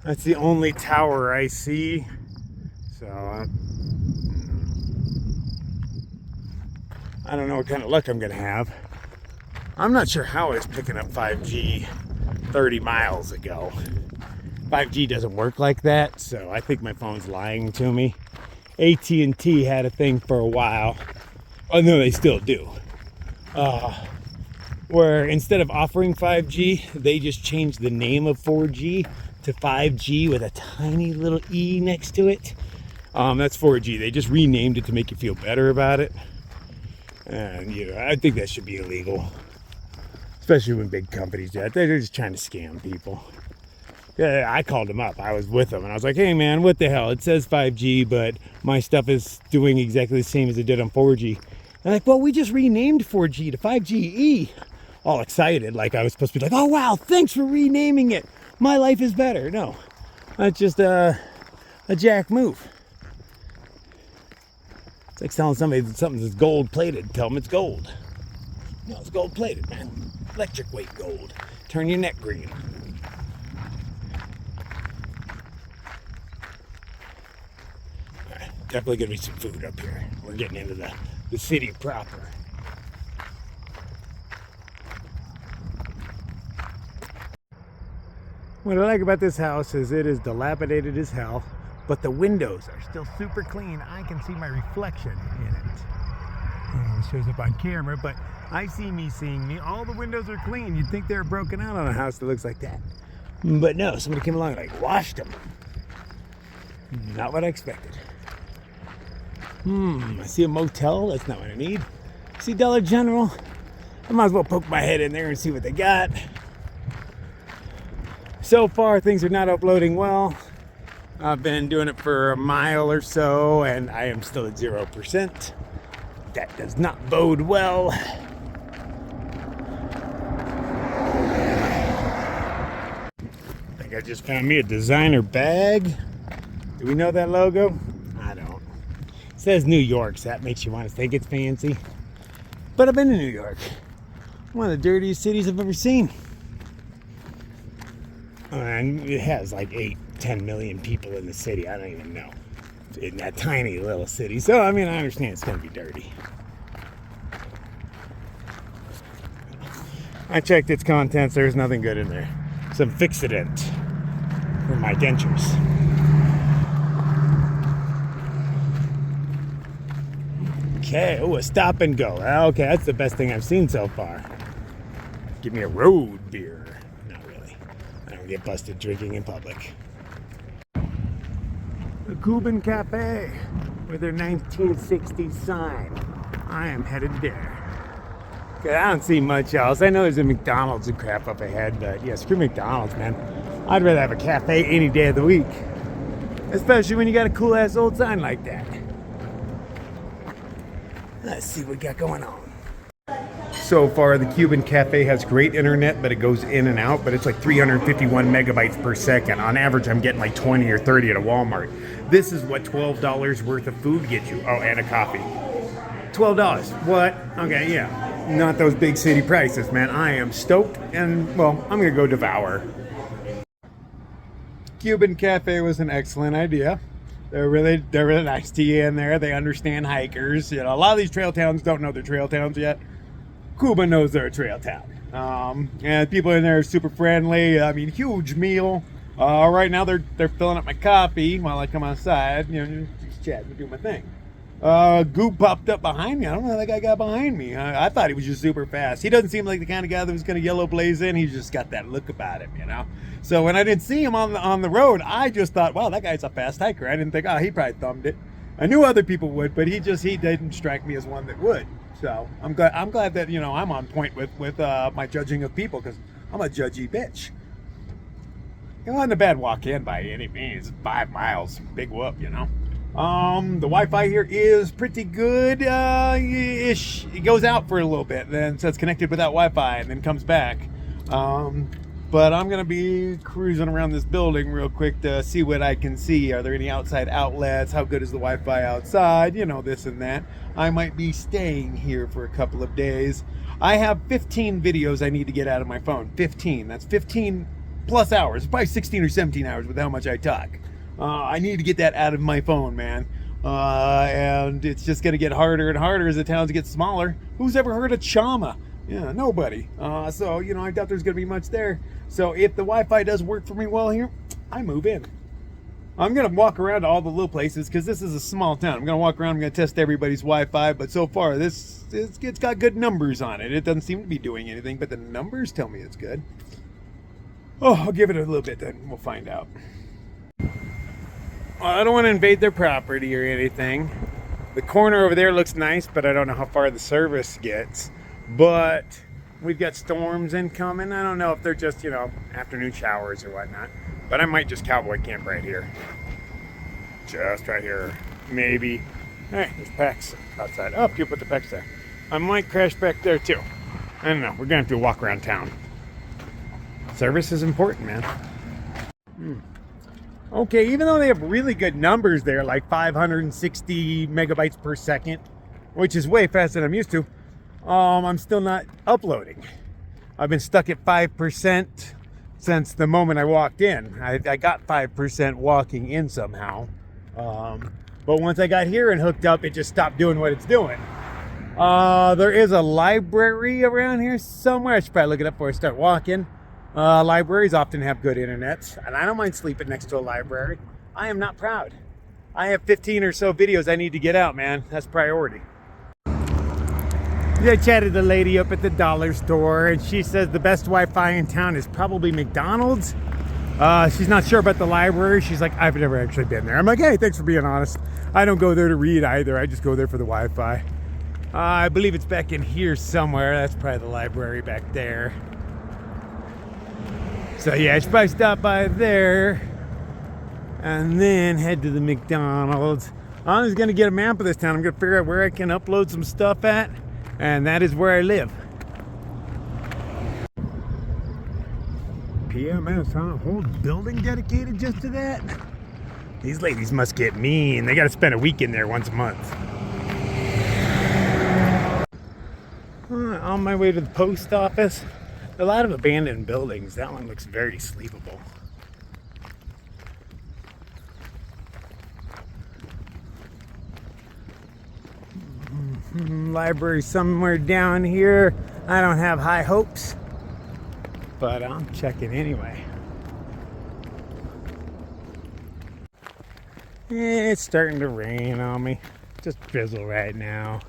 That's the only tower I see. So, I don't know what kind of luck I'm going to have. I'm not sure how I was picking up 5G 30 miles ago. 5G doesn't work like that, so I think my phone's lying to me. AT&T had a thing for a while. Oh, no, they still do. Where instead of offering 5G, they just changed the name of 4G to 5G with a tiny little E next to it. That's 4G. They just renamed it to make you feel better about it. And, I think that should be illegal. Especially when big companies do that. They're just trying to scam people. Yeah, I called them up. I was with them. And I was like, hey, man, what the hell? It says 5G, but my stuff is doing exactly the same as it did on 4G. They're like, well, we just renamed 4G to 5GE. All excited, like I was supposed to be like, oh wow, thanks for renaming it. My life is better. No, that's just a jack move. It's like telling somebody that something that's gold plated. Tell them it's gold. No, it's gold plated, man. Electric weight gold. Turn your neck green. All right, definitely gonna be some food up here. We're getting into the city proper. What I like about this house is it is dilapidated as hell, but the windows are still super clean. I can see my reflection in it. It shows up on camera, but I see me seeing me. All the windows are clean. You'd think they were broken out on a house that looks like that. But no, somebody came along and like washed them. Not what I expected. I see a motel. That's not what I need. I see Dollar General. I might as well poke my head in there and see what they got. So far, things are not uploading well. I've been doing it for a mile or so, and I am still at 0%. That does not bode well. I think I just found me a designer bag. Do we know that logo? I don't. It says New York, so that makes you want to think it's fancy. But I've been to New York. One of the dirtiest cities I've ever seen. And it has like 8-10 million people in the city. I don't even know. In that tiny little city. So, I mean, I understand it's going to be dirty. I checked its contents. There's nothing good in there. Some Fixodent for my dentures. Okay, oh, a stop and go. Okay, that's the best thing I've seen so far. Give me a road beer. Not really. I don't get busted drinking in public. The Cuban Cafe with their 1960s sign. I am headed there. Okay, I don't see much else. I know there's a McDonald's and crap up ahead, but yeah, screw McDonald's, man. I'd rather have a cafe any day of the week. Especially when you got a cool ass old sign like that. Let's see what we got going on. So far, the Cuban Cafe has great internet, but it goes in and out, but it's like 351 megabytes per second. On average, I'm getting like 20 or 30 at a Walmart. This is what $12 worth of food gets you. Oh, and a coffee. $12. What? Okay, yeah. Not those big city prices, man. I am stoked, and, well, I'm going to go devour. Cuban Cafe was an excellent idea. They're really nice to you in there. They understand hikers. You know, a lot of these trail towns don't know they're trail towns yet. Cuba knows they're a trail town. And people in there are super friendly. I mean, huge meal. Right now they're filling up my coffee while I come outside. You know, just chatting and do my thing. Goop popped up behind me. I don't know how that guy got behind me. I thought he was just super fast. He doesn't seem like the kind of guy that was going to yellow blaze in. He's just got that look about him, you know. So when I didn't see him on the road, I just thought, wow, that guy's a fast hiker. I didn't think, oh, he probably thumbed it. I knew other people would, but he didn't strike me as one that would. So I'm glad that, you know, I'm on point with my judging of people, because I'm a judgy bitch. It wasn't a bad walk in by any means. 5 miles, big whoop, you know. The Wi-Fi here is pretty good ish. It goes out for a little bit, then so it's connected without Wi-Fi, and then comes back. But I'm gonna be cruising around this building real quick to see what I can see. Are there any outside outlets? How good is the Wi-Fi outside? You know, this and that. I might be staying here for a couple of days. I have 15 videos I need to get out of my phone. 15. That's 15 plus hours. Probably 16 or 17 hours with how much I talk. I need to get that out of my phone, man. And it's just going to get harder and harder as the towns get smaller. Who's ever heard of Chama? Yeah, nobody. So, you know, I doubt there's going to be much there. So if the Wi-Fi does work for me well here, I move in. I'm going to walk around to all the little places because this is a small town. I'm going to walk around. I'm going to test everybody's Wi-Fi. But so far, it's got good numbers on it. It doesn't seem to be doing anything, but the numbers tell me it's good. Oh, I'll give it a little bit, then we'll find out. I don't want to invade their property or anything. The corner over there looks nice, but I don't know how far the service gets. But we've got storms incoming. I don't know if they're just, you know, afternoon showers or whatnot. But I might just cowboy camp right here. Just right here. Maybe. Hey, there's packs outside. Oh, you put the packs there. I might crash back there too. I don't know. We're going to have to walk around town. Service is important, man. Okay, even though they have really good numbers there, like 560 megabytes per second, which is way faster than I'm used to, I'm still not uploading. I've been stuck at 5% since the moment I walked in. I got 5% walking in somehow. But once I got here and hooked up, it just stopped doing what it's doing. There is a library around here somewhere. I should probably look it up before I start walking. Libraries often have good internet, and I don't mind sleeping next to a library. I am not proud. I have 15 or so videos I need to get out, man. That's priority. I chatted the lady up at the dollar store, and she says the best Wi-Fi in town is probably McDonald's. She's not sure about the library. She's like, I've never actually been there. I'm like, hey, thanks for being honest. I don't go there to read either. I just go there for the Wi-Fi. I believe it's back in here somewhere. That's probably the library back there. So yeah, I should probably stop by there and then head to the McDonald's. I'm just gonna get a map of this town. I'm gonna figure out where I can upload some stuff at, and that is where I live. PMS, huh? Whole building dedicated just to that? These ladies must get mean. They gotta spend a week in there once a month. On my way to the post office. A lot of abandoned buildings. That one looks very sleepable. Library somewhere down here. I don't have high hopes, but I'm checking anyway. It's starting to rain on me. Just drizzle right now.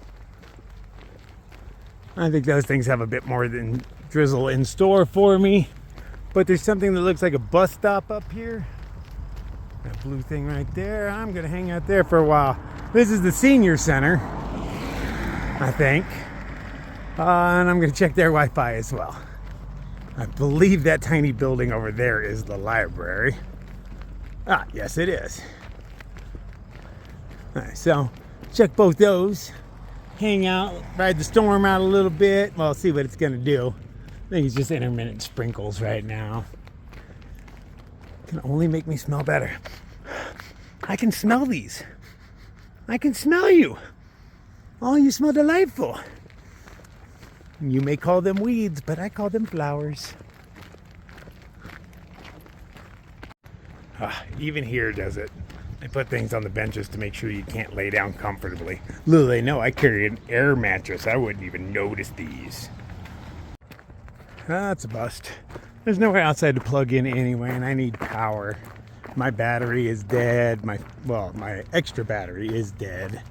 I think those things have a bit more than drizzle in store for me. But there's something that looks like a bus stop up here. That blue thing right there. I'm gonna hang out there for a while. This is the senior center, I think. And I'm gonna check their Wi-Fi as well. I believe that tiny building over there is the library. Ah, yes it is. Alright, so check both those. Hang out, ride the storm out a little bit. Well, see what it's gonna do. I think it's just intermittent sprinkles right now. Can only make me smell better. I can smell these. I can smell you. Oh, you smell delightful. You may call them weeds, but I call them flowers. Even here does it. They put things on the benches to make sure you can't lay down comfortably. Little they know I carry an air mattress. I wouldn't even notice these. That's a bust. There's nowhere outside to plug in anyway, and I need power. My battery is dead. My extra battery is dead.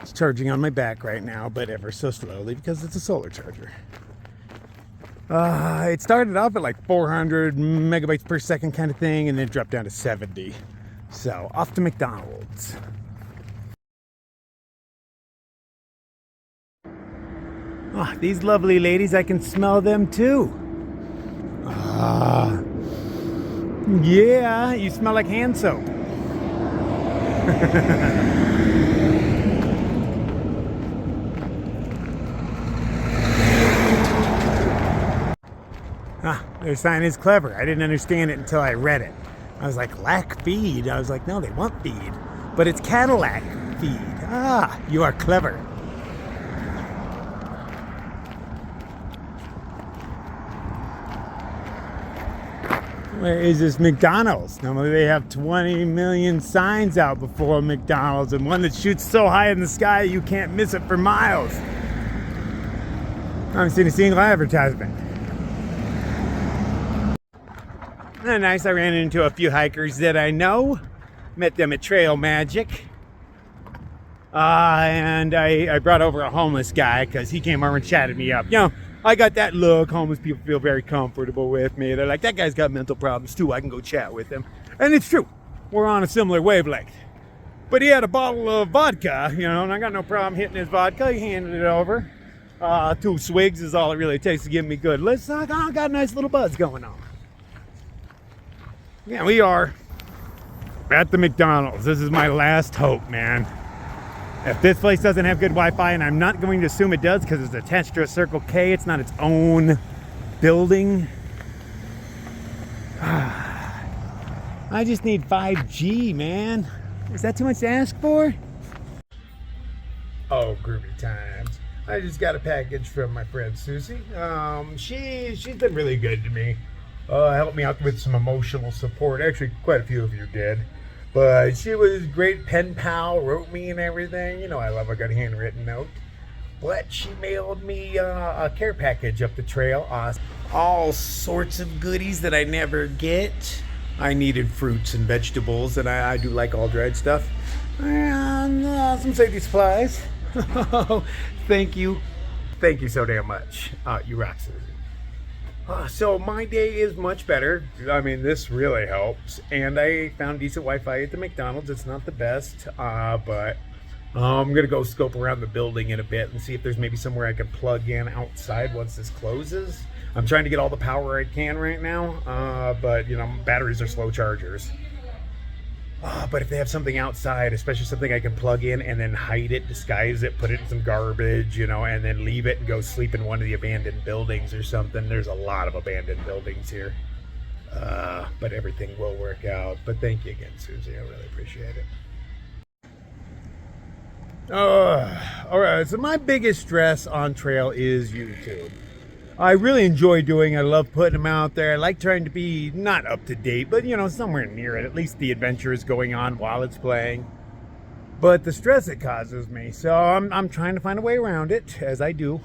It's charging on my back right now, but ever so slowly because it's a solar charger. It started off at like 400 megabytes per second kind of thing, and then dropped down to 70. So, off to McDonald's. These lovely ladies, I can smell them too. Yeah, you smell like hand soap. Their sign is clever. I didn't understand it until I read it. I was like, lack feed. I was like, no, they want feed. But it's Cadillac feed. You are clever. Where is this McDonald's? Normally they have 20 million signs out before McDonald's, and one that shoots so high in the sky you can't miss it for miles. I haven't seen a single advertisement. Nice, I ran into a few hikers that I know. Met them at Trail Magic. And I brought over a homeless guy because he came over and chatted me up. You know, I got that look. Homeless people feel very comfortable with me. They're like, that guy's got mental problems too. I can go chat with him. And it's true. We're on a similar wavelength. But he had a bottle of vodka, you know, and I got no problem hitting his vodka. He handed it over. 2 swigs is all it really takes to give me good list. I got a nice little buzz going on. Yeah, we are at the McDonald's. This is my last hope, man. If this place doesn't have good Wi-Fi, and I'm not going to assume it does because it's attached to a Circle K, it's not its own building. I just need 5G, man. Is that too much to ask for? Oh, groovy times. I just got a package from my friend Susie. She's been really good to me. Helped me out with some emotional support. Actually, quite a few of you did. But she was a great pen pal, wrote me and everything. You know, I love a good handwritten note. But she mailed me a care package up the trail. All sorts of goodies that I never get. I needed fruits and vegetables, and I do like all dried stuff. And some safety supplies. Thank you. Thank you so damn much. You rock, Susie. So my day is much better. I mean, this really helps. And I found decent Wi-Fi at the McDonald's. It's not the best, but I'm going to go scope around the building in a bit and see if there's maybe somewhere I can plug in outside once this closes. I'm trying to get all the power I can right now, but, you know, batteries are slow chargers. But if they have something outside, especially something I can plug in and then hide it, disguise it, put it in some garbage, you know, and then leave it and go sleep in one of the abandoned buildings or something. There's a lot of abandoned buildings here. But everything will work out. But thank you again, Susie. I really appreciate it. All right, so my biggest stress on trail is YouTube. I really enjoy doing it. I love putting them out there. I like trying to be not up to date, but you know, somewhere near it. At least the adventure is going on while it's playing. But the stress it causes me, so I'm trying to find a way around it, as I do.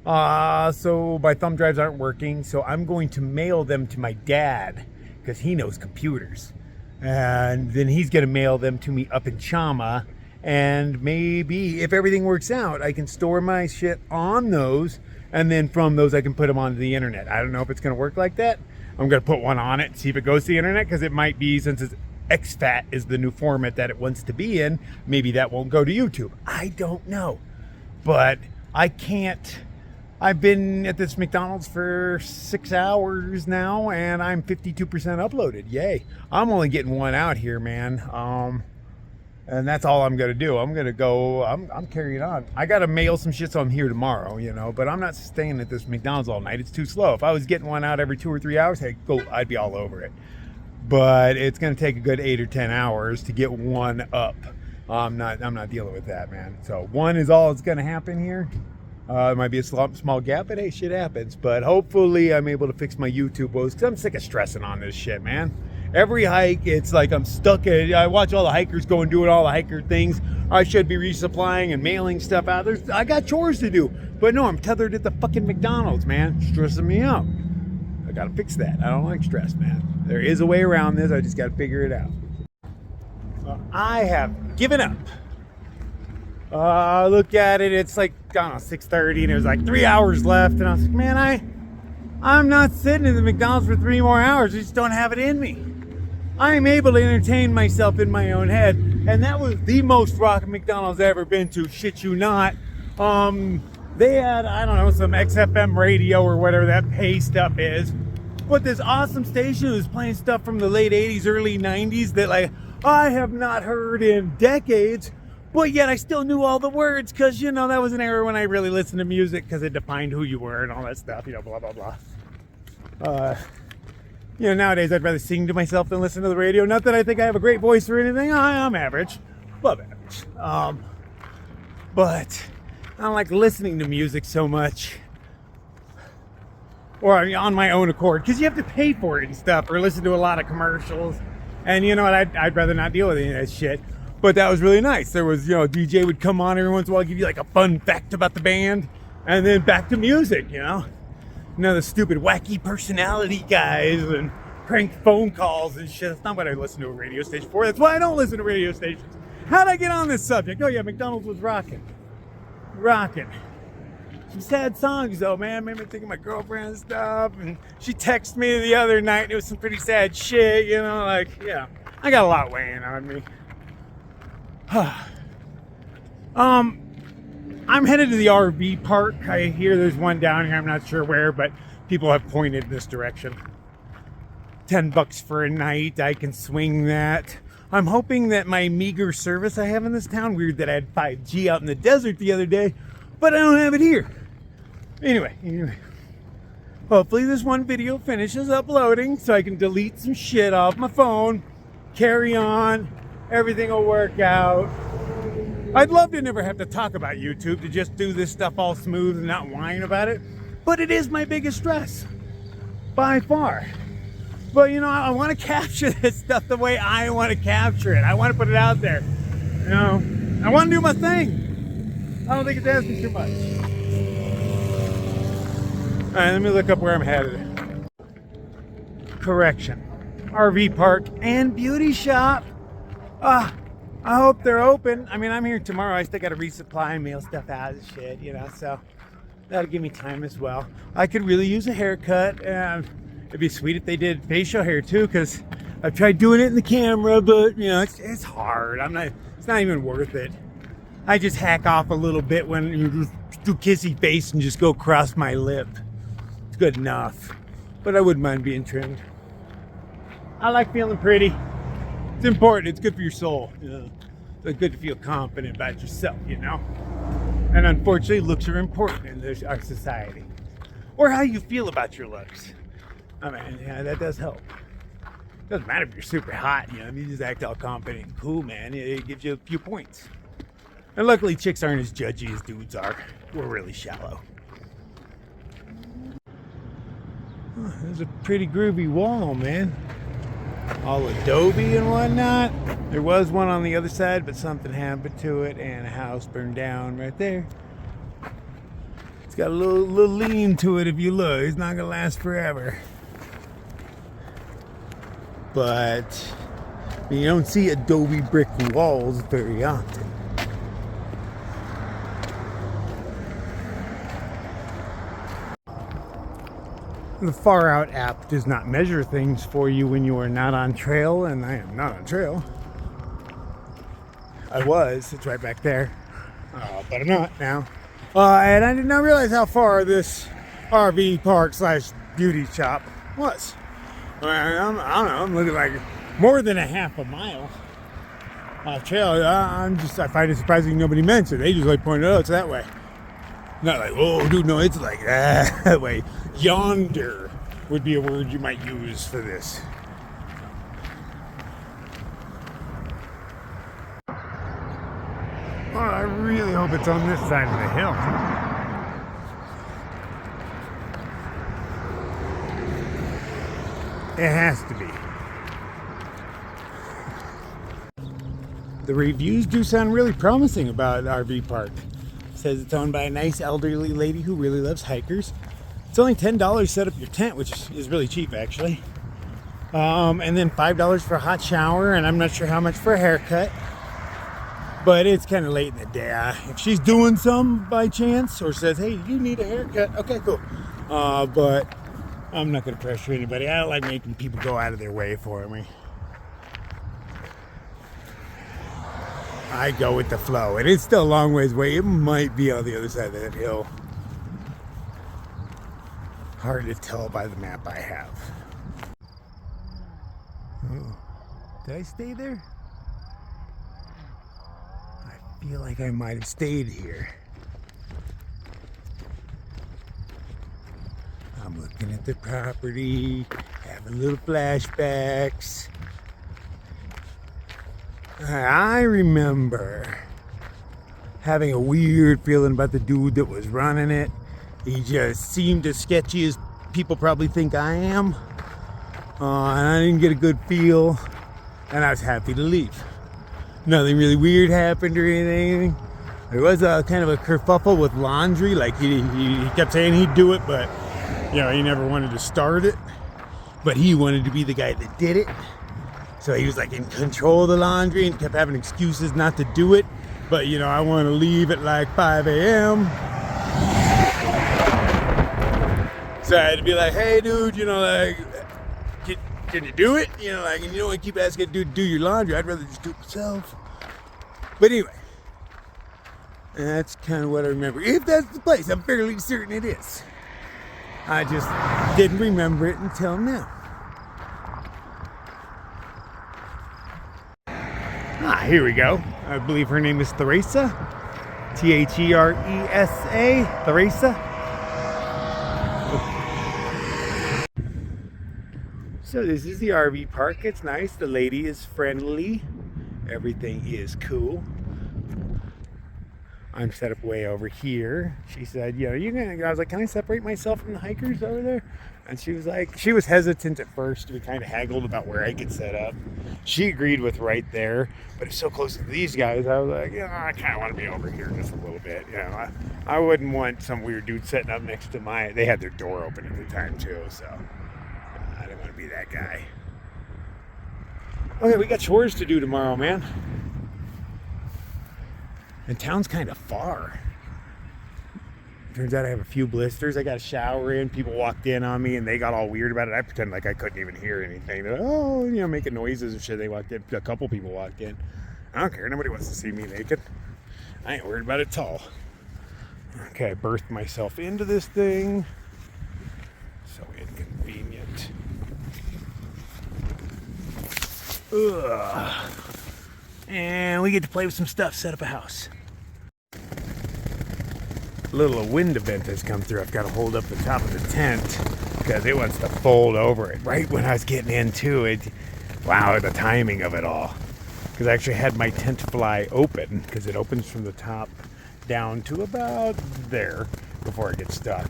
So my thumb drives aren't working, so I'm going to mail them to my dad because he knows computers. And then he's going to mail them to me up in Chama. And maybe if everything works out, I can store my shit on those, and then from those I can put them onto the internet. I don't know if it's going to work like that. I'm going to put one on it, see if it goes to the internet, because it might be, since it's exFAT is the new format that it wants to be in, maybe that won't go to YouTube. I don't know. But I can't. I've been at this McDonald's for 6 hours now, and I'm 52% uploaded. Yay. I'm only getting one out here, man. And that's all I'm going to do. I'm going to go, I'm carrying on. I got to mail some shit, so I'm here tomorrow, you know, but I'm not staying at this McDonald's all night. It's too slow. If I was getting one out every 2 or 3 hours, hey, go, I'd be all over it. But it's going to take a good 8 or 10 hours to get one up. I'm not dealing with that, man. So one is all that's going to happen here. It might be a small gap, but hey, shit happens. But hopefully I'm able to fix my YouTube woes, because I'm sick of stressing on this shit, man. Every hike, it's like I'm stuck at, I watch all the hikers go and doing all the hiker things. I should be resupplying and mailing stuff out. I got chores to do. But no, I'm tethered at the fucking McDonald's, man. Stressing me out. I gotta fix that. I don't like stress, man. There is a way around this. I just gotta figure it out. I have given up. Look at it. It's like, I don't know, 6:30, and there's like 3 hours left. And I was like, man, I'm not sitting in the McDonald's for 3 more hours. I just don't have it in me. I'm able to entertain myself in my own head. And that was the most rockin' McDonald's I've ever been to. Shit you not. They had, I don't know, some XFM radio or whatever that pay stuff is. But this awesome station was playing stuff from the late 80s, early 90s that like I have not heard in decades. But yet I still knew all the words, because, you know, that was an era when I really listened to music, because it defined who you were and all that stuff, you know, blah, blah, blah. You know, nowadays I'd rather sing to myself than listen to the radio. Not that I think I have a great voice or anything. I'm average. Above average. But I don't like listening to music so much. Or on my own accord, because you have to pay for it and stuff, or listen to a lot of commercials. And you know what, I'd rather not deal with any of that shit. But that was really nice. There was, you know, a DJ would come on every once in a while, give you like a fun fact about the band, and then back to music, you know? None of the stupid wacky personality guys and prank phone calls and shit. That's not what I listen to a radio station for. That's why I don't listen to radio stations. How'd I get on this subject? Oh yeah, McDonald's was rocking. Some sad songs though, man. Made me think of my girlfriend and stuff. And she texted me the other night, and it was some pretty sad shit, you know, like, yeah. I got a lot weighing on me. I'm headed to the RV park. I hear there's one down here. I'm not sure where, but people have pointed this direction. $10 for a night. I can swing that. I'm hoping that my meager service I have in this town, weird that I had 5G out in the desert the other day, but I don't have it here. Anyway. Hopefully this one video finishes uploading so I can delete some shit off my phone, carry on, everything will work out. I'd love to never have to talk about YouTube, to just do this stuff all smooth and not whine about it. But it is my biggest stress, by far. But you know, I want to capture this stuff the way I want to capture it. I want to put it out there. You know, I want to do my thing. I don't think it's asking too much. All right, let me look up where I'm headed. Correction. RV park and beauty shop. I hope they're open. I mean, I'm here tomorrow. I still got to resupply and mail stuff out and shit, you know, so that'll give me time as well. I could really use a haircut, and it'd be sweet if they did facial hair too, because I've tried doing it in the camera, but, you know, it's hard. It's not even worth it. I just hack off a little bit when you just do kissy face and just go across my lip. It's good enough. But I wouldn't mind being trimmed. I like feeling pretty. It's important. It's good for your soul. You know? It's good to feel confident about yourself, you know? And unfortunately, looks are important in our society. Or how you feel about your looks. I mean, yeah, that does help. Doesn't matter if you're super hot, you know, if you just act all confident and cool, man, it gives you a few points. And luckily, chicks aren't as judgy as dudes are. We're really shallow. Oh, there's a pretty groovy wall, man. All adobe and whatnot. There was one on the other side, but something happened to it, and a house burned down right there. It's got a little lean to it if you look. It's not gonna last forever. But you don't see adobe brick walls very often. The Far Out app does not measure things for you when you are not on trail, and I am not on trail. I was, it's right back there, but I'm not now. And I did not realize how far this RV park / beauty shop was. I don't know, I'm looking like more than a half a mile off trail. I find it surprising nobody mentioned. They just like pointed out it's that way. Not like, oh, dude, no, it's like that way. Yonder would be a word you might use for this. Oh, I really hope it's on this side of the hill. It has to be. The reviews do sound really promising about RV Park. It says it's owned by a nice elderly lady who really loves hikers. It's only $10 to set up your tent, which is really cheap actually. And then $5 for a hot shower, and I'm not sure how much for a haircut. But it's kind of late in the day. If she's doing some by chance or says, hey, you need a haircut, okay, cool. But I'm not going to pressure anybody. I don't like making people go out of their way for me. I go with the flow, and it's still a long ways away. It might be on the other side of that hill. Hard to tell by the map I have. Oh, did I stay there? I feel like I might have stayed here. I'm looking at the property, having little flashbacks. I remember having a weird feeling about the dude that was running it. He just seemed as sketchy as people probably think I am. And I didn't get a good feel, and I was happy to leave. Nothing really weird happened or anything. There was a kind of a kerfuffle with laundry. Like he kept saying he'd do it, but you know, he never wanted to start it. But he wanted to be the guy that did it. So he was like in control of the laundry and kept having excuses not to do it. But you know, I want to leave at like 5 a.m. So I had to be like, hey dude, you know, like, can you do it? You know, like, and you don't want to keep asking a dude to do your laundry. I'd rather just do it myself. But anyway, that's kind of what I remember. If that's the place, I'm fairly certain it is. I just didn't remember it until now. Here we go. I believe her name is Theresa. Theresa. Theresa. So this is the RV park. It's nice. The lady is friendly. Everything is cool. I'm set up way over here. She said, you know, you're gonna, I was like, can I separate myself from the hikers over there? And she was like, she was hesitant at first. We kind of haggled about where I could set up. She agreed with right there, but it's so close to these guys. I was like, yeah, I kind of want to be over here just a little bit. You know, I wouldn't want some weird dude sitting up next to my, they had their door open at the time too, so I didn't want to be that guy. Okay, we got chores to do tomorrow, man. And town's kind of far. Turns out I have a few blisters. I got a shower in. People walked in on me and they got all weird about it. I pretend like I couldn't even hear anything. They're like, oh, you know, making noises and shit. They walked in. A couple people walked in. I don't care. Nobody wants to see me naked. I ain't worried about it at all. Okay, I birthed myself into this thing. So inconvenient. Ugh. And we get to play with some stuff, set up a house. A little wind event has come through. I've got to hold up the top of the tent because it wants to fold over it right when I was getting into it. Wow, the timing of it all. Because I actually had my tent fly open because it opens from the top down to about there before it gets stuck.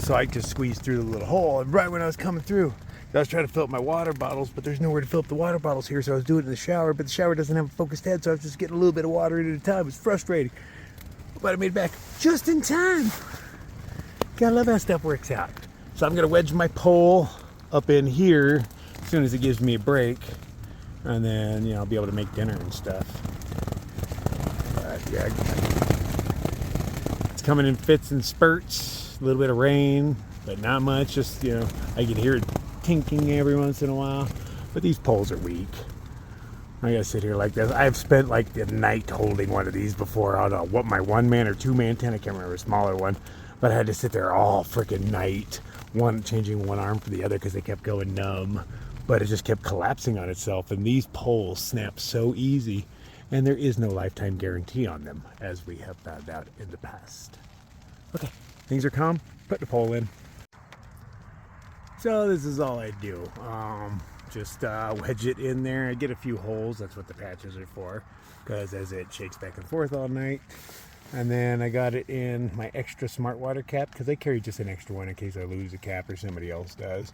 So I just squeezed through the little hole, and right when I was coming through, I was trying to fill up my water bottles, but there's nowhere to fill up the water bottles here, so I was doing it in the shower, but the shower doesn't have a focused head, so I was just getting a little bit of water at a time. It was frustrating. But I made it back just in time. Gotta love how stuff works out. So I'm gonna wedge my pole up in here as soon as it gives me a break, and then, you know, I'll be able to make dinner and stuff. But yeah, it's coming in fits and spurts. A little bit of rain, but not much. Just, you know, I can hear it tinking every once in a while. But these poles are weak. I gotta sit here like this. I've spent like the night holding one of these before on what, my 1-man or 2-man tent. I can't remember, a smaller one. But I had to sit there all freaking night, changing one arm for the other because they kept going numb. But it just kept collapsing on itself. And these poles snap so easy. And there is no lifetime guarantee on them, as we have found out in the past. Okay, things are calm. Put the pole in. So this is all I do. Just wedge it in there. I get a few holes. That's what the patches are for, because as it shakes back and forth all night. And then I got it in my extra smart water cap, because I carry just an extra one in case I lose a cap or somebody else does.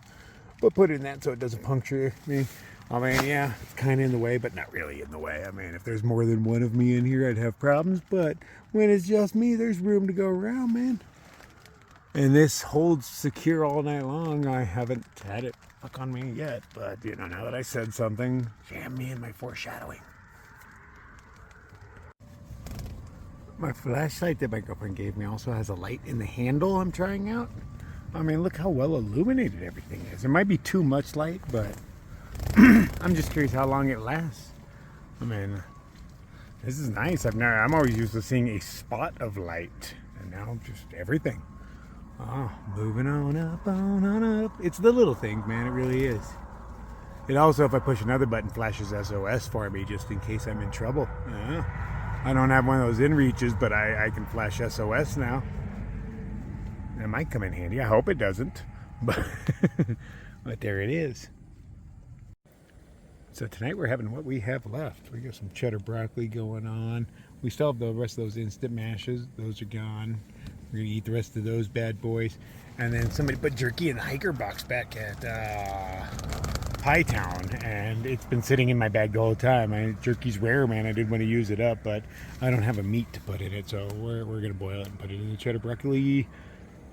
But put it in that so it doesn't puncture me. I mean, yeah, it's kind of in the way, but not really in the way. I mean, if there's more than one of me in here, I'd have problems. But when it's just me, there's room to go around, man. And this holds secure all night long. I haven't had it fuck on me yet, but, you know, now that I said something, jam me in my foreshadowing. My flashlight that my girlfriend gave me also has a light in the handle I'm trying out. I mean, look how well illuminated everything is. There might be too much light, but I'm just curious how long it lasts. I mean, this is nice. I'm always used to seeing a spot of light, and now just everything. Oh, moving on up. It's the little things, man. It really is. It also, if I push another button, flashes SOS for me just in case I'm in trouble. I don't have one of those inReaches, but I can flash SOS now. It might come in handy. I hope it doesn't. But, but there it is. So tonight we're having what we have left. We got some cheddar broccoli going on. We still have the rest of those instant mashes. Those are gone. We're going to eat the rest of those bad boys. And then somebody put jerky in the hiker box back at Hightown. And it's been sitting in my bag the whole time. Jerky's rare, man. I did want to use it up, but I don't have a meat to put in it. So we're going to boil it and put it in the cheddar broccoli.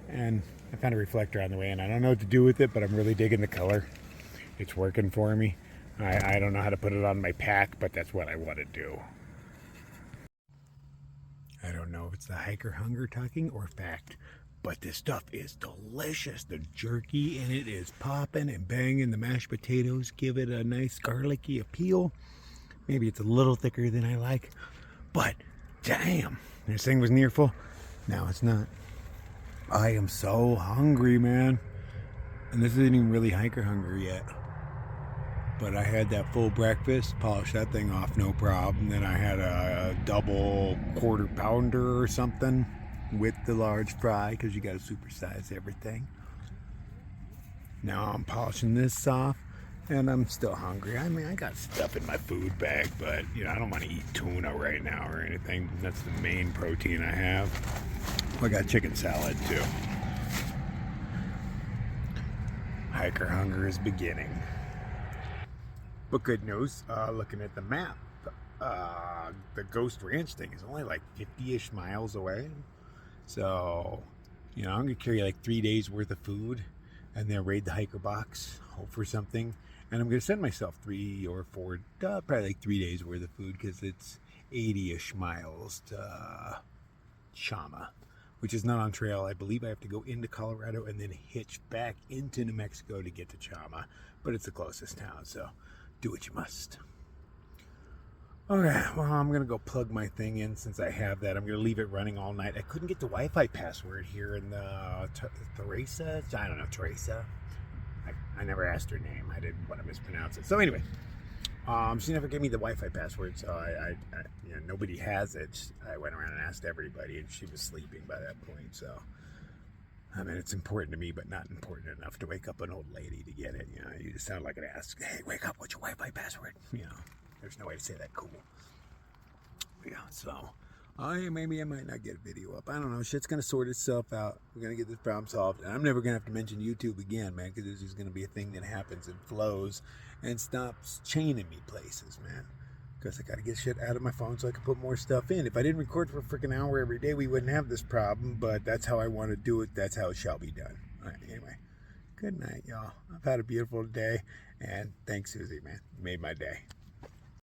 And I found a reflector on the way in. I don't know what to do with it, but I'm really digging the color. It's working for me. I don't know how to put it on my pack, but that's what I want to do. I don't know if it's the hiker hunger talking or fact, but this stuff is delicious. The jerky in it is popping and banging. The mashed potatoes give it a nice garlicky appeal. Maybe it's a little thicker than I like, but damn, this thing was near full. Now it's not. I am so hungry, man. And this isn't even really hiker hunger yet. But I had that full breakfast, polished that thing off, no problem. Then I had a double quarter pounder or something with the large fry, because you got to supersize everything. Now I'm polishing this off, and I'm still hungry. I mean, I got stuff in my food bag, but, you know, I don't want to eat tuna right now or anything. That's the main protein I have. I got chicken salad, too. Hiker hunger is beginning. But good news, looking at the map, the Ghost Ranch thing is only like 50-ish miles away. So, you know, I'm going to carry like 3 days worth of food and then raid the hiker box, hope for something. And I'm going to send myself 3 or 4, probably like 3 days worth of food, because it's 80-ish miles to Chama, which is not on trail. I believe I have to go into Colorado and then hitch back into New Mexico to get to Chama, but it's the closest town, so do what you must. Okay, well, I'm gonna go plug my thing in since I have that. I'm gonna leave it running all night. I couldn't get the Wi-Fi password here in the Teresa. I don't know, Teresa. I never asked her name. I didn't want to mispronounce it. So anyway, she never gave me the Wi-Fi password, so nobody has it. I went around and asked everybody, and she was sleeping by that point. So I mean, it's important to me, but not important enough to wake up an old lady to get it. You just sound like an ass. Hey, wake up! What's your Wi-Fi password? There's no way to say that cool. Yeah, so maybe I might not get a video up. I don't know. Shit's gonna sort itself out. We're gonna get this problem solved, and I'm never gonna have to mention YouTube again, man, because this is gonna be a thing that happens and flows and stops chaining me places, man. Because I gotta get shit out of my phone so I can put more stuff in. If I didn't record for a freaking hour every day, we wouldn't have this problem. But that's how I want to do it. That's how it shall be done. All right. Anyway, good night, y'all. I've had a beautiful day, and thanks, Susie, man. You made my day.